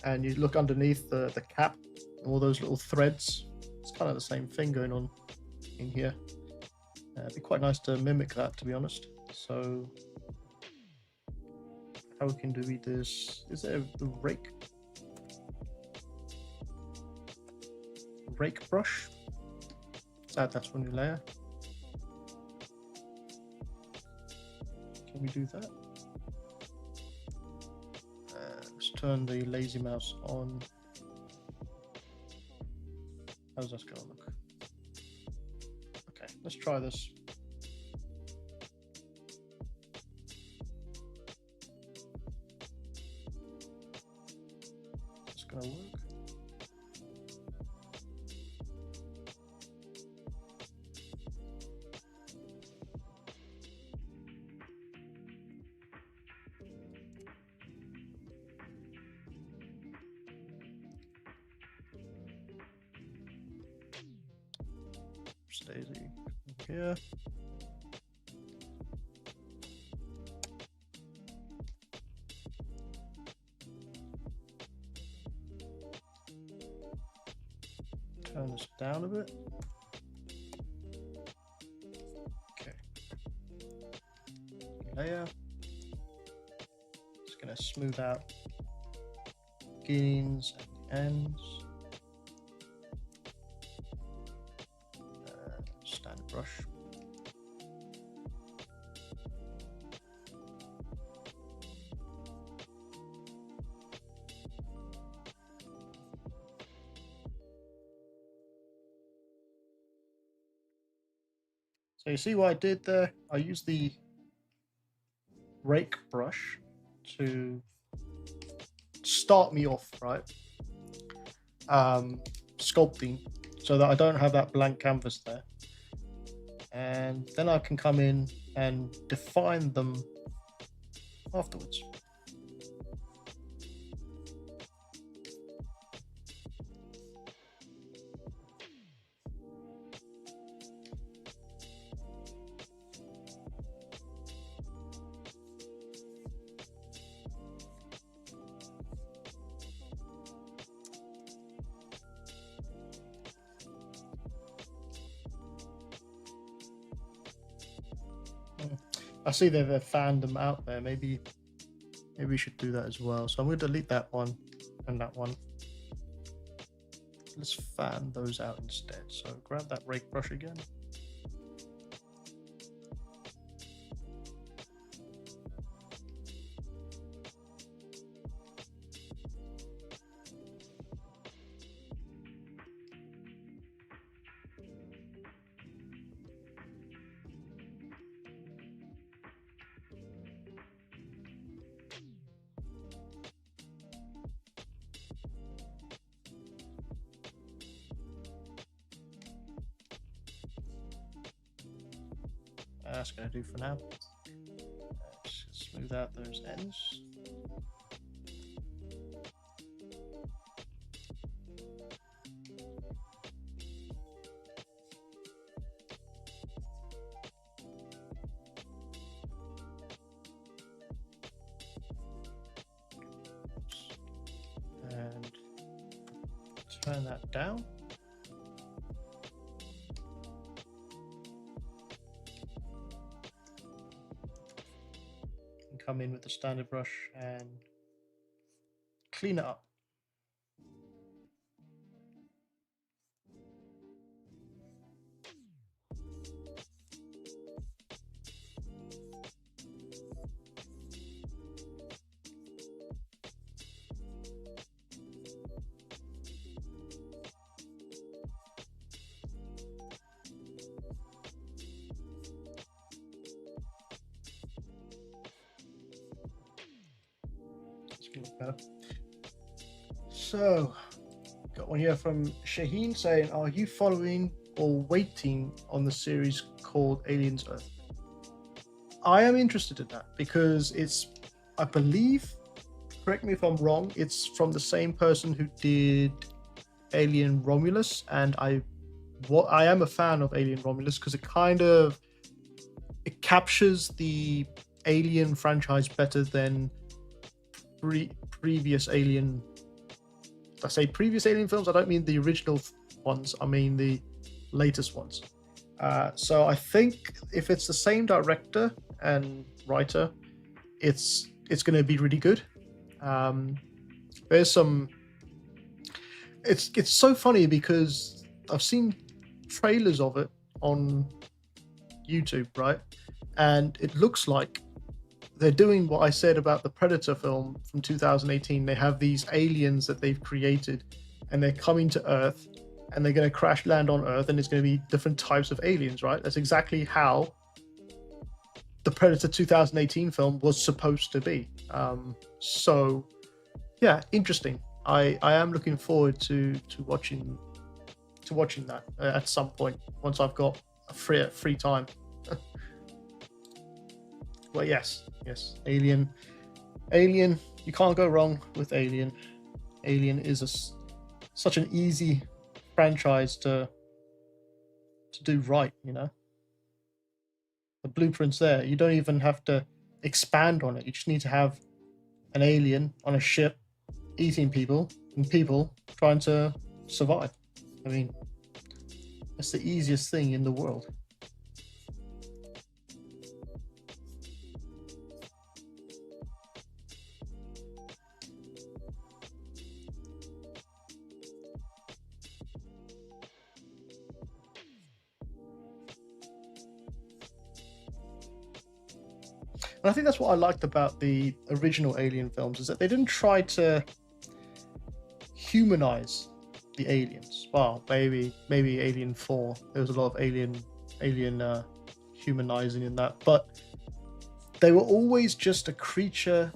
and you look underneath the cap, all those little threads. It's kind of the same thing going on in here. It'd be quite nice to mimic that, to be honest. So how we can do this? Is there a rake brush? That's one new layer. Can we do that? Let's turn the lazy mouse on. How's that gonna look? Okay, let's try this. It's gonna work. Daisy here. Turn this down a bit. Okay. Layer. Just gonna smooth out beginnings and ends. Standard brush. So you see what I did there? I used the rake brush to start me off, right? Sculpting, so that I don't have that blank canvas there. And then I can come in and define them afterwards. I see they've fanned them out there. Maybe we should do that as well. So I'm going to delete that one and that one. Let's fan those out instead. So grab that rake brush again. That's going to do for now. Let's smooth out those ends. And turn that down. And come in with the standard brush and clean it up. Better. So, got one here from Shaheen saying, are you following or waiting on the series called Aliens Earth? I am interested in that because it's, I believe, correct me if I'm wrong, it's from the same person who did Alien Romulus, and I am a fan of Alien Romulus because it captures the Alien franchise better than previous Alien. I say previous Alien films, I don't mean the original ones, I mean the latest ones. So I think if it's the same director and writer, it's going to be really good. There's some. It's so funny because I've seen trailers of it on YouTube, right? And it looks like they're doing what I said about the Predator film from 2018. They have these aliens that they've created, and they're coming to Earth, and they're going to crash land on Earth, and it's going to be different types of aliens, right? That's exactly how the Predator 2018 film was supposed to be. So, yeah, interesting. I am looking forward to watching that at some point once I've got a free time. Well, yes, Alien. You can't go wrong with Alien. Alien is such an easy franchise to do right, you know. The blueprint's there. You don't even have to expand on it. You just need to have an alien on a ship eating people and people trying to survive. I mean, that's the easiest thing in the world. And I think that's what I liked about the original Alien films, is that they didn't try to humanize the aliens. Well, maybe Alien 4. There was a lot of alien humanizing in that, but they were always just a creature,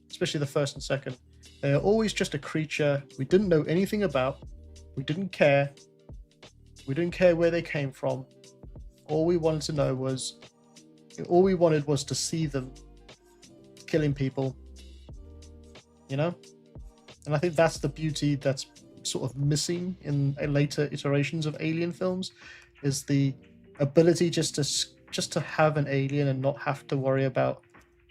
especially the first and second. They were always just a creature we didn't know anything about. We didn't care. We didn't care where they came from. All we wanted was to see them killing people, you know? And I think that's the beauty that's sort of missing in later iterations of Alien films, is the ability just to have an alien and not have to worry about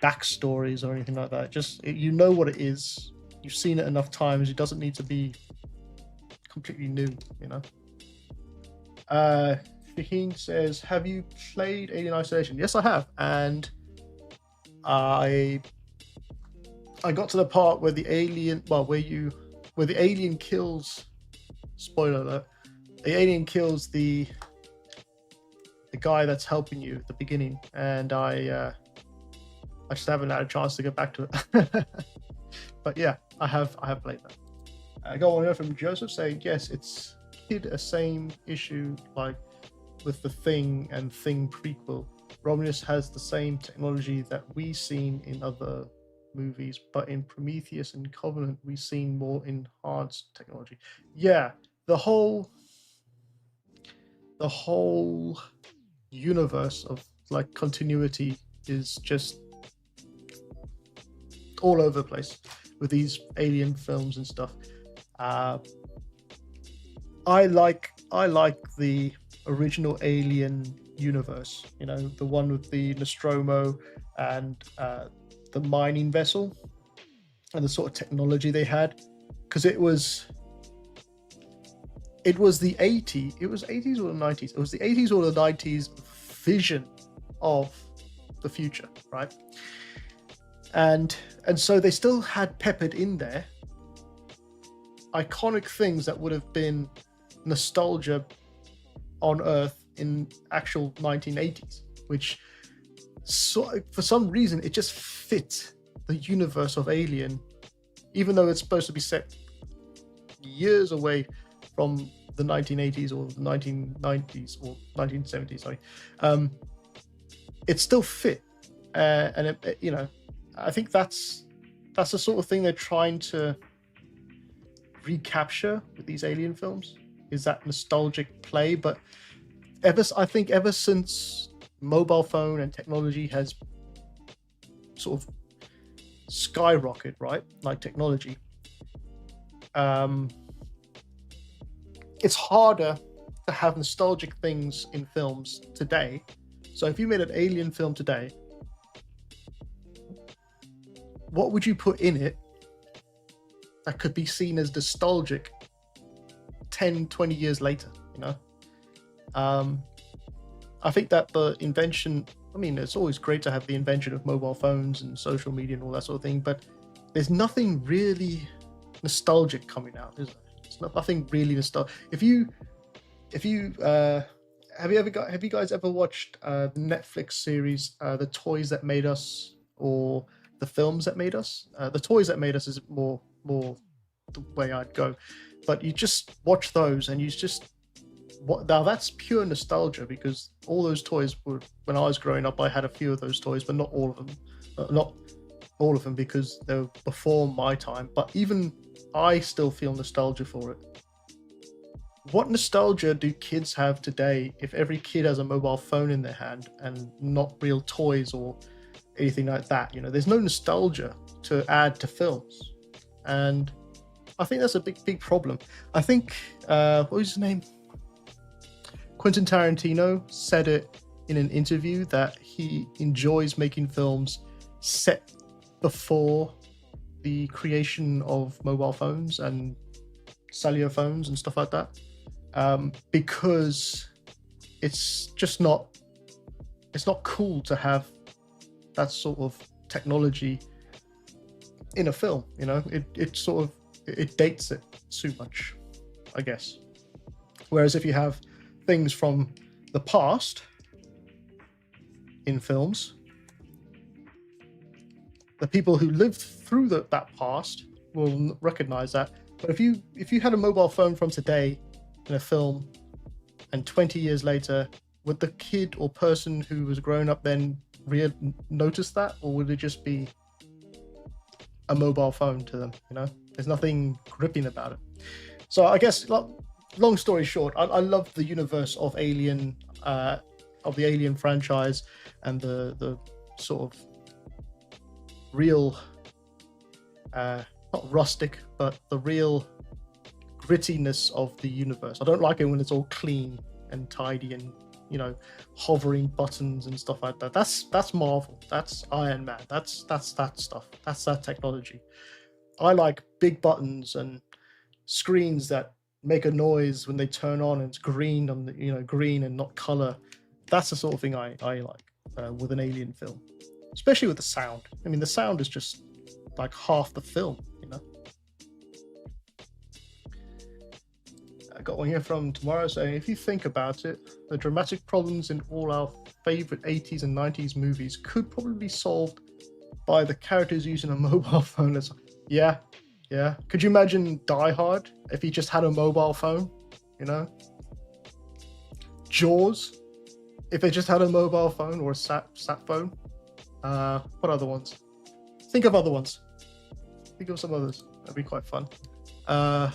backstories or anything like that. Just, you know what it is. You've seen it enough times. It doesn't need to be completely new, you know? Shaheen says, have you played Alien Isolation? Yes, I have. And I got to the part where the alien, where the alien kills, spoiler alert, the alien kills the guy that's helping you at the beginning, and I just haven't had a chance to get back to it. But yeah, I have played that. I got one here from Joseph saying, yes, it's a same issue like with the Thing and Thing prequel. Romulus has the same technology that we've seen in other movies, but in Prometheus and Covenant we've seen more enhanced technology. Yeah, the whole universe of like continuity is just all over the place with these alien films and stuff. I like the original Alien universe, you know, the one with the Nostromo and the mining vessel and the sort of technology they had, because it was the 80s, it was 80s or the 90s, it was the 80s or the 90s vision of the future, right? And so they still had peppered in there iconic things that would have been nostalgia on Earth in actual 1980s, which for some reason it just fit the universe of Alien, even though it's supposed to be set years away from the 1980s or the 1990s or 1970s. Sorry, it still fit, and it, you know, I think that's the sort of thing they're trying to recapture with these Alien films, is that nostalgic play. But I think ever since mobile phone and technology has sort of skyrocketed, right, like technology, it's harder to have nostalgic things in films today. So if you made an Alien film today, what would you put in it that could be seen as nostalgic 10, 20 years later, you know? I think that the invention, I mean, it's always great to have the invention of mobile phones and social media and all that sort of thing, but there's nothing really nostalgic coming out, is there? It's nothing really nostalgic. Have you guys ever watched the Netflix series, The Toys That Made Us, or The Films That Made Us? The Toys That Made Us is more the way I'd go, but you just watch those and you just, now that's pure nostalgia, because all those toys were, when I was growing up, I had a few of those toys, but not all of them. Not all of them, because they were before my time, but even I still feel nostalgia for it. What nostalgia do kids have today if every kid has a mobile phone in their hand and not real toys or anything like that? You know, there's no nostalgia to add to films. And I think that's a big problem. I think, what was his name? Quentin Tarantino said it in an interview that he enjoys making films set before the creation of mobile phones and cellular phones and stuff like that, because it's just not cool to have that sort of technology in a film. You know, it sort of, it dates it too much, I guess. Whereas if you have things from the past in films, the people who lived through that past will recognize that. But if you had a mobile phone from today in a film, and 20 years later, would the kid or person who was growing up then notice that, or would it just be a mobile phone to them? You know, there's nothing gripping about it. So I guess, long story short, I love the universe of Alien, of the Alien franchise, and the sort of real, not rustic, but the real grittiness of the universe. I don't like it when it's all clean and tidy and, you know, hovering buttons and stuff like that. That's Marvel. That's Iron Man. That's that stuff. That's that technology. I like big buttons and screens that make a noise when they turn on, and it's green on the, you know, green and not color. That's the sort of thing I like with an Alien film, especially with the sound. I mean, the sound is just like half the film, you know. I got one here from Tomorrow saying, if you think about it, the dramatic problems in all our favorite 80s and 90s movies could probably be solved by the characters using a mobile phone. Yeah. Could you imagine Die Hard if he just had a mobile phone, you know? Jaws, if they just had a mobile phone or a sat phone. What other ones? Think of other ones. Think of some others. That'd be quite fun. Trying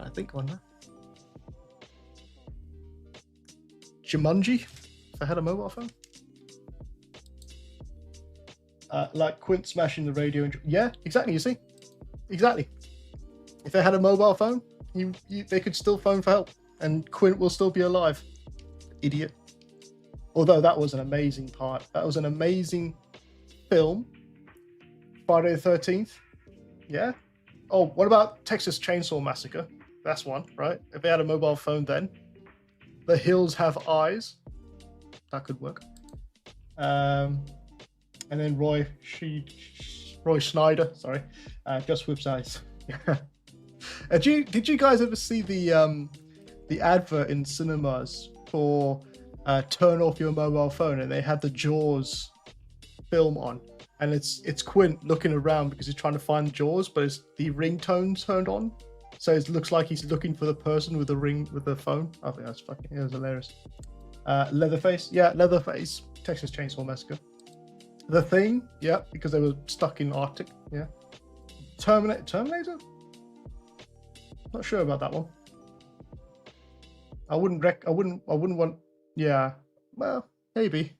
to think one now. Jumanji, if I had a mobile phone. Like Quint smashing the radio. Yeah, exactly. You see, exactly. If they had a mobile phone, they could still phone for help, and Quint will still be alive. Idiot. Although that was an amazing part. That was an amazing film. Friday the 13th. Yeah. Oh, what about Texas Chainsaw Massacre? That's one, right? If they had a mobile phone then. The Hills Have Eyes. That could work. And then Roy Schneider, sorry, just whips eyes. Did you guys ever see the advert in cinemas for turn off your mobile phone, and they had the Jaws film on, and it's Quint looking around because he's trying to find Jaws, but it's the ringtone turned on, so it looks like he's looking for the person with the ring with the phone. I think that's fucking, it was hilarious. Leatherface, yeah, Leatherface, Texas Chainsaw Massacre. The Thing, yeah, because they were stuck in Arctic, yeah. Terminator? Not sure about that one. I wouldn't want, yeah, well, maybe.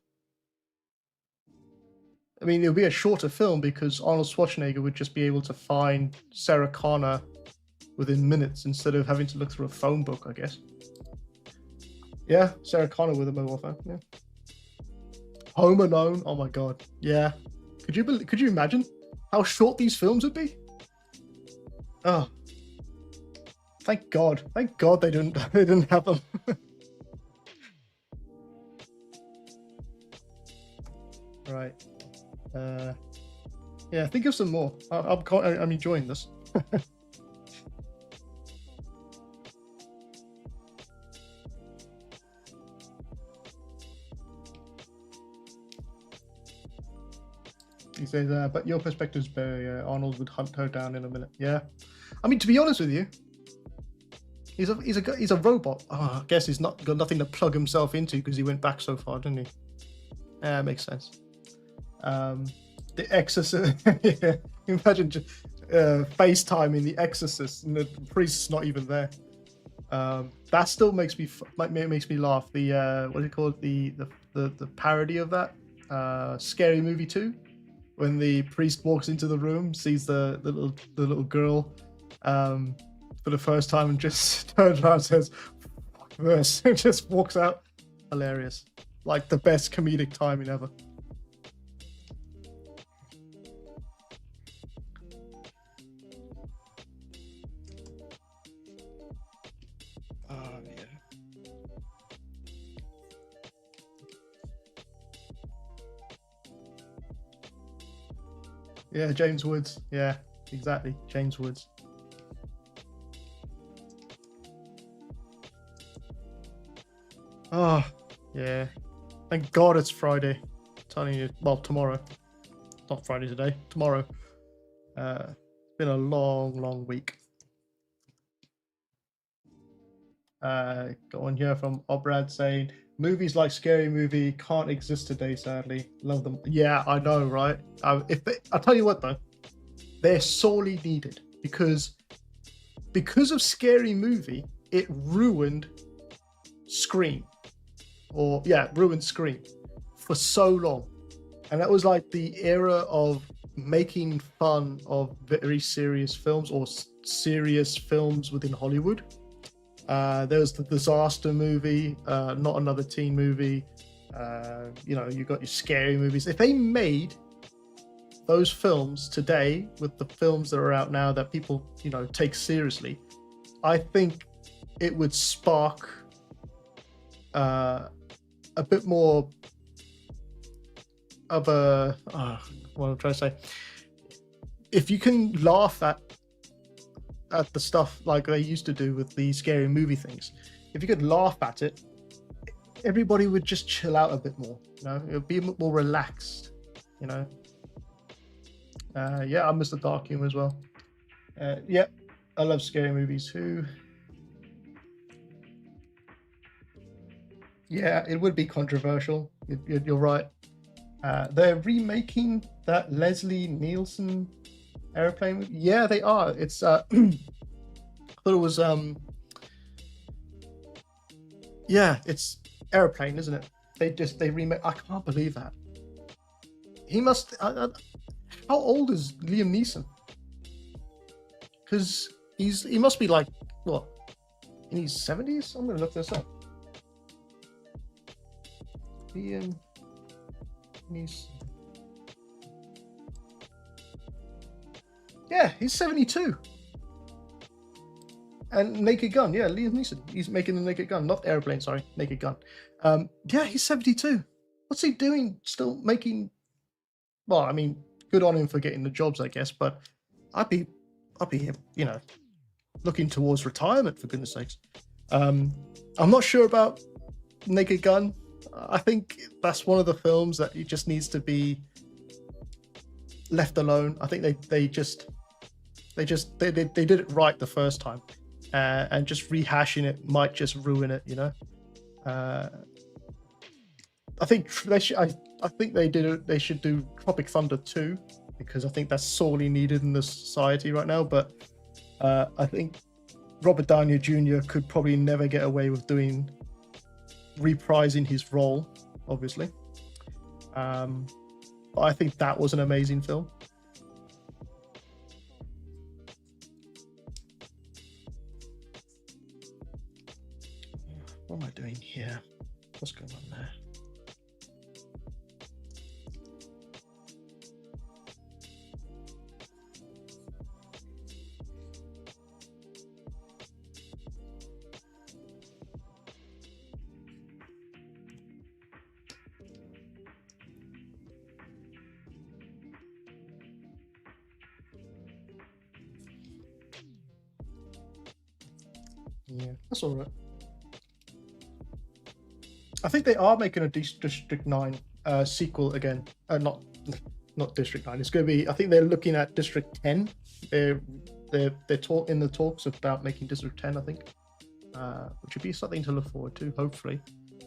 I mean, it would be a shorter film because Arnold Schwarzenegger would just be able to find Sarah Connor within minutes instead of having to look through a phone book, I guess. Yeah, Sarah Connor with a mobile phone, yeah. Home Alone, oh my god, yeah. Could you imagine how short these films would be? Oh, thank God they didn't have them. Right. Yeah, think of some more. I'm enjoying this. He says, but your perspective's better. Arnold would hunt her down in a minute. Yeah, I mean, to be honest with you, he's a robot. Oh, I guess he's got nothing to plug himself into because he went back so far, didn't he? Yeah, makes sense. The Exorcist. Yeah, imagine FaceTime in The Exorcist and the priest's not even there. That still makes me laugh. The what do you call it? The parody of that. Scary Movie 2. When the priest walks into the room, sees the little girl for the first time, and just turns around and says, "Fuck this," and just walks out. Hilarious, like the best comedic timing ever. Yeah, James Woods. Yeah, exactly. James Woods. Oh, yeah. Thank God it's Friday. I'm telling you, well, tomorrow. Not Friday today, tomorrow. It's been a long week. Got one here from Obrad saying, movies like Scary Movie can't exist today, sadly. Love them. Yeah, I know, right? I'll tell you what, though. They're sorely needed because of Scary Movie, it ruined Scream. Ruined Scream for so long. And that was like the era of making fun of very serious films or serious films within Hollywood. There's the Disaster movie, Not Another Teen Movie. You got your scary movies. If they made those films today with the films that are out now that people, take seriously, I think it would spark a bit more of a what I'm trying to say. If you can laugh at the stuff like they used to do with the Scary Movie things, if you could laugh at it, everybody would just chill out a bit more. It would be a bit more relaxed. Yeah, I miss the dark humor as well. Yeah, I love Scary Movies too. Yeah, it would be controversial. You're right. They're remaking that Leslie Nielsen airplane movie. Yeah, they are. It's I thought it was yeah, it's Airplane, isn't it? They remake. I can't believe that. He must. How old is Liam Neeson? Because he must be like what, in his 70s? I'm gonna look this up. Liam Neeson. Yeah, he's 72. And Naked Gun, yeah, Liam Neeson. He's making the Naked Gun, not Airplane, sorry, Naked Gun. Yeah, he's 72. What's he doing? Still making? Well, I mean, good on him for getting the jobs, I guess. But I'd be, you know, looking towards retirement, for goodness sakes. I'm not sure about Naked Gun. I think that's one of the films that it just needs to be left alone. I think they did it right the first time, and just rehashing it might just ruin it. You know, I think they should. I think they should do Tropic Thunder 2, because I think that's sorely needed in the society right now. But I think Robert Downey Jr. could probably never get away with reprising his role, obviously. But I think that was an amazing film. What am I doing here? What's going on there? Yeah, that's all right. I think they are making a District 9 sequel again. Not District 9. It's going to be. I think they're looking at District 10. They're in the talks about making District 10. I think, which would be something to look forward to. Hopefully,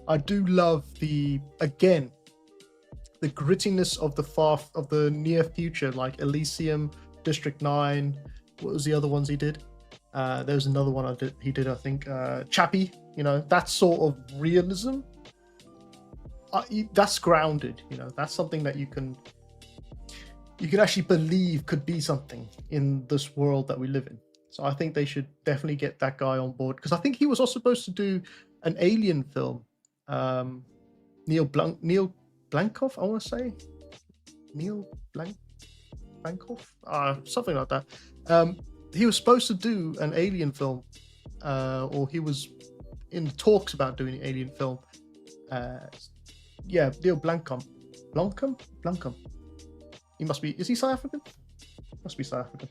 I do love the grittiness of the near future, like Elysium, District 9. What was the other ones he did? There was another one he did, I think, Chappie. You know, that sort of realism. That's grounded. You know, that's something that you can actually believe could be something in this world that we live in. So I think they should definitely get that guy on board, because I think he was also supposed to do an Alien film. Neil Blankoff, I want to say. Neil Blankoff, something like that. He was supposed to do an Alien film, or he was in talks about doing an Alien film. Yeah, Neil Blankum. He must be. Is he South African? Must be South African.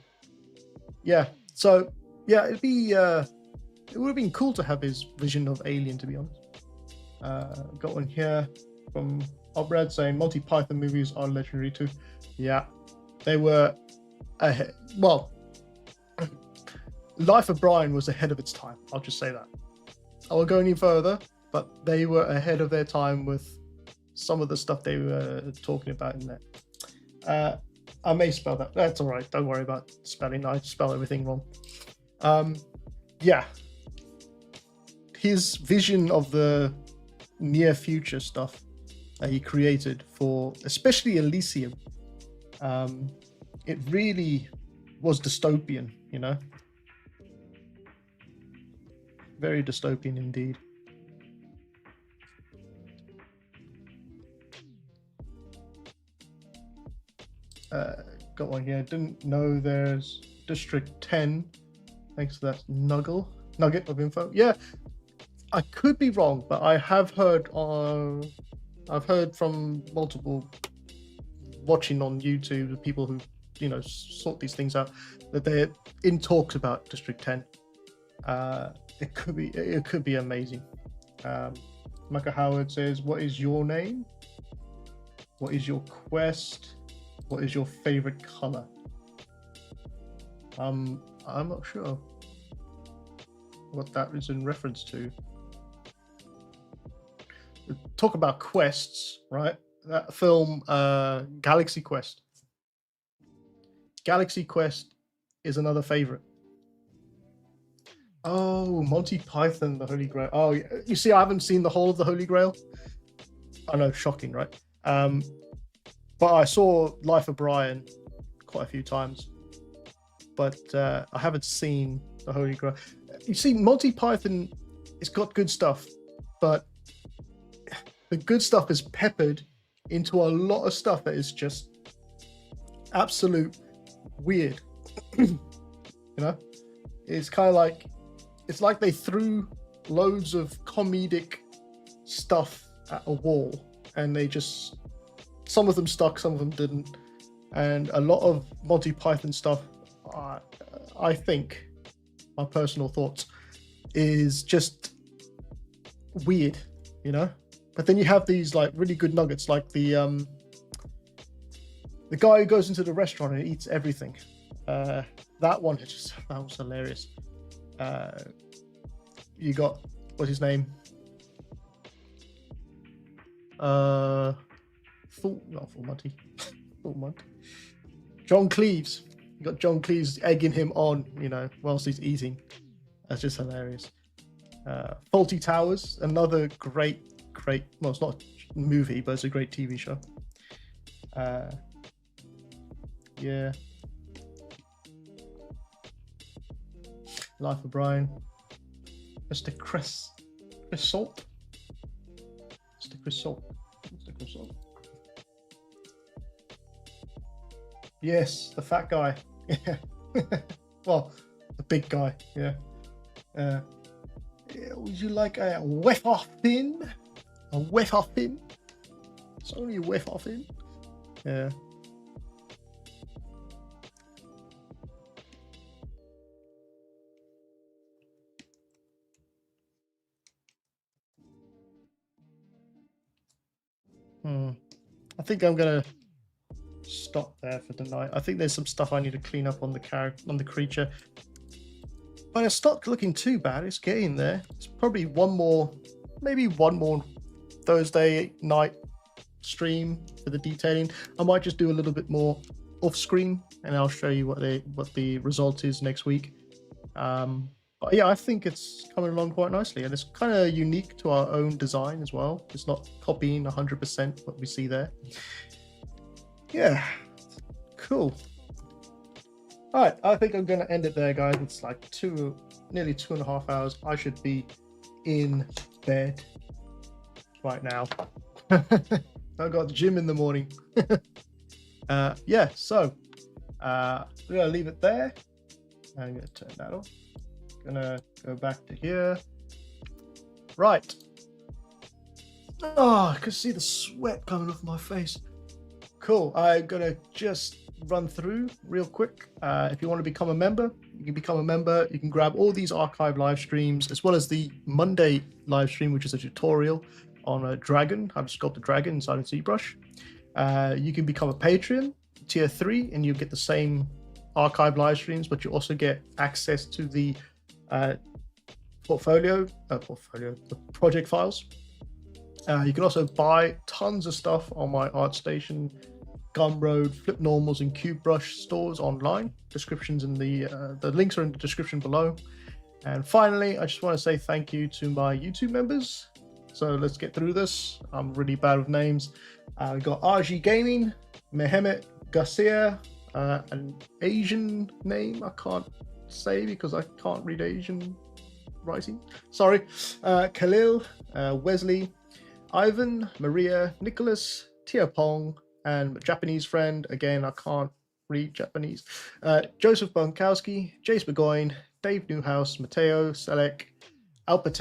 Yeah. So yeah, it would have been cool to have his vision of Alien, to be honest. Got one here from Obrad saying Monty Python movies are legendary too. Yeah, they were ahead. Well, Life of Brian was ahead of its time. I'll just say that. I won't go any further, but they were ahead of their time with some of the stuff they were talking about in there. I may spell that. That's all right. Don't worry about spelling. I spell everything wrong. Yeah. His vision of the near future stuff that he created for, especially Elysium, it really was dystopian, you know? Very dystopian indeed. Got one here. Didn't know there's District 10. Thanks for that nugget of info. Yeah, I could be wrong, but I have heard from multiple watching on YouTube, the people who, you know, sort these things out, that they're in talks about District 10. It could be amazing. Micah Howard says, "What is your name? What is your quest? What is your favorite color?" I'm not sure what that is in reference to. Talk about quests, right? That film, Galaxy Quest. Galaxy Quest is another favorite. Oh, Monty Python, the Holy Grail. Oh, you see, I haven't seen the whole of the Holy Grail. I know, shocking, right? But I saw Life of Brian quite a few times, but I haven't seen the Holy Grail. You see, Monty Python, it's got good stuff, but the good stuff is peppered into a lot of stuff that is just absolute weird. You know, it's kind of like, it's like they threw loads of comedic stuff at a wall, and they just, some of them stuck, some of them didn't. And a lot of Monty Python stuff, I think, my personal thoughts, is just weird, you know. But then you have these like really good nuggets, like the guy who goes into the restaurant and eats everything. That one is just, that was hilarious. You got, what's his name? Full Monty. Full Monty. John Cleese. You got John Cleese egging him on, you know, whilst he's eating. That's just hilarious. Faulty Towers, another great, well, it's not a movie, but it's a great TV show. Yeah. Life of Brian. Mr. Chris Salt. Mr. Chris Salt. Mr. Chris Salt. Yes, the fat guy. Yeah. Well, the big guy. Yeah. Would you like a Wefferfin? A Wefferfin? It's only a Wefferfin. Yeah. I think I'm gonna stop there for tonight. I think there's some stuff I need to clean up on the creature, but it's not looking too bad. It's getting there. It's probably maybe one more Thursday night stream for the detailing. I might just do a little bit more off screen, and I'll show you what the result is next week. But yeah, I think it's coming along quite nicely, and it's kind of unique to our own design as well. It's not copying 100% what we see there. Yeah, cool. All right, I think I'm going to end it there, guys. It's like nearly 2.5 hours. I should be in bed right now. I've got the gym in the morning. Yeah, so we're going to leave it there. I'm going to turn that off. Gonna go back to here. Right. Oh, I can see the sweat coming off my face. Cool. I'm gonna just run through real quick. If you want to become a member, you can become a member. You can grab all these archive live streams, as well as the Monday live stream, which is a tutorial on a dragon, how to sculpt a dragon inside of ZBrush. You can become a Patreon, tier 3, and you get the same archive live streams, but you also get access to the the project files. You can also buy tons of stuff on my ArtStation, Gumroad, Flip Normals, and CubeBrush stores online. Descriptions in the links are in the description below. And finally, I just want to say thank you to my YouTube members. So let's get through this. I'm really bad with names. We've got RG Gaming, Mehmet Garcia, an Asian name I can't say because I can't read Asian writing. Sorry. Khalil, Wesley, Ivan, Maria, Nicholas, Tia Pong, and Japanese friend. Again, I can't read Japanese. Joseph Bonkowski, Jace Burgoyne, Dave Newhouse, Mateo Selek, Alpa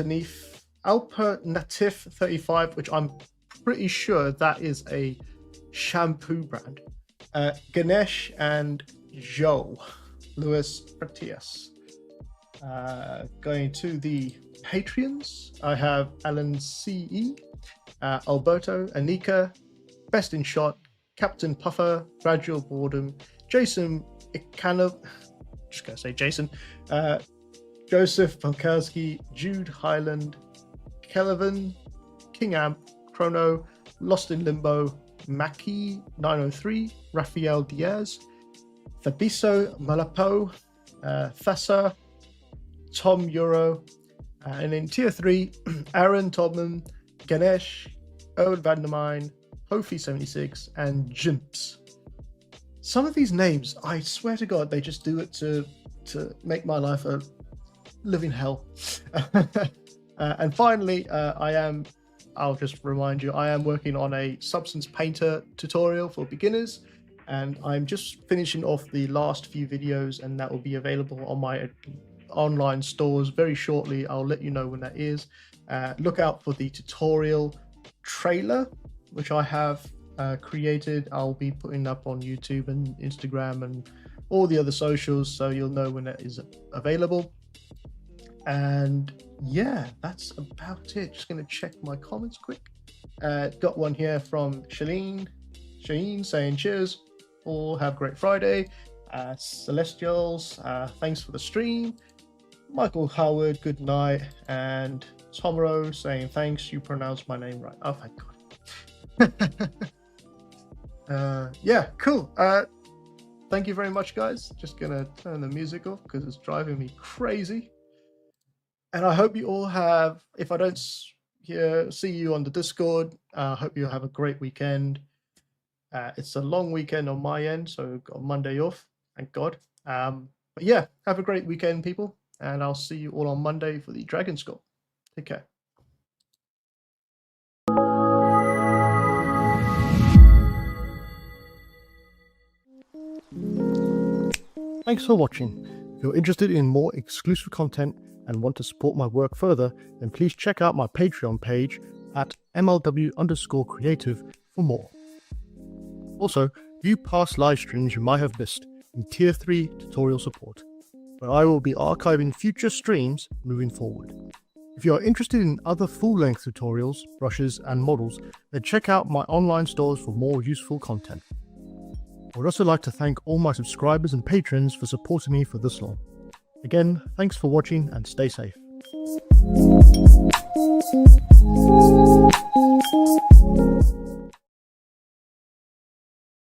Natif 35, which I'm pretty sure that is a shampoo brand. Ganesh and Joe. Luis Pratias. Going to the Patreons, I have Alan CE, Alberto, Anika, Best in Shot, Captain Puffer, Gradual Boredom, Jason Ikano, just gonna say Jason, Joseph Polkowski, Jude Highland, Kelvin, King Amp, Chrono, Lost in Limbo, Maki 903, Rafael Diaz, Fabiso Malapo, Thassa, Tom Euro, and in tier 3, Aaron Todman, Ganesh, Owen Vandermine, Hofi76, and Jimps. Some of these names, I swear to God, they just do it to make my life a living hell. And finally, I'll just remind you, I am working on a Substance Painter tutorial for beginners, and I'm just finishing off the last few videos, and that will be available on my online stores very shortly. I'll let you know when that is. Look out for the tutorial trailer, which I have created. I'll be putting up on YouTube and Instagram and all the other socials, so you'll know when that is available. And yeah, that's about it. Just going to check my comments quick. Got one here from Shaheen saying cheers, all have a great Friday. Celestials, thanks for the stream. Michael Howard, good night. And Tomoro saying thanks, you pronounced my name right. Oh, thank God. Yeah, cool. Thank you very much, guys. Just gonna turn the music off because it's driving me crazy. And I hope you all have, if I don't see you on the Discord, I hope you have a great weekend. It's a long weekend on my end, so I've got Monday off, thank God. But yeah, have a great weekend, people. And I'll see you all on Monday for the Dragon Sculpt. Take care. Thanks for watching. If you're interested in more exclusive content and want to support my work further, then please check out my Patreon page at MLW_creative for more. Also, view past live streams you might have missed in Tier 3 tutorial support, where I will be archiving future streams moving forward. If you are interested in other full-length tutorials, brushes, and models, then check out my online stores for more useful content. I would also like to thank all my subscribers and patrons for supporting me for this long. Again, thanks for watching and stay safe.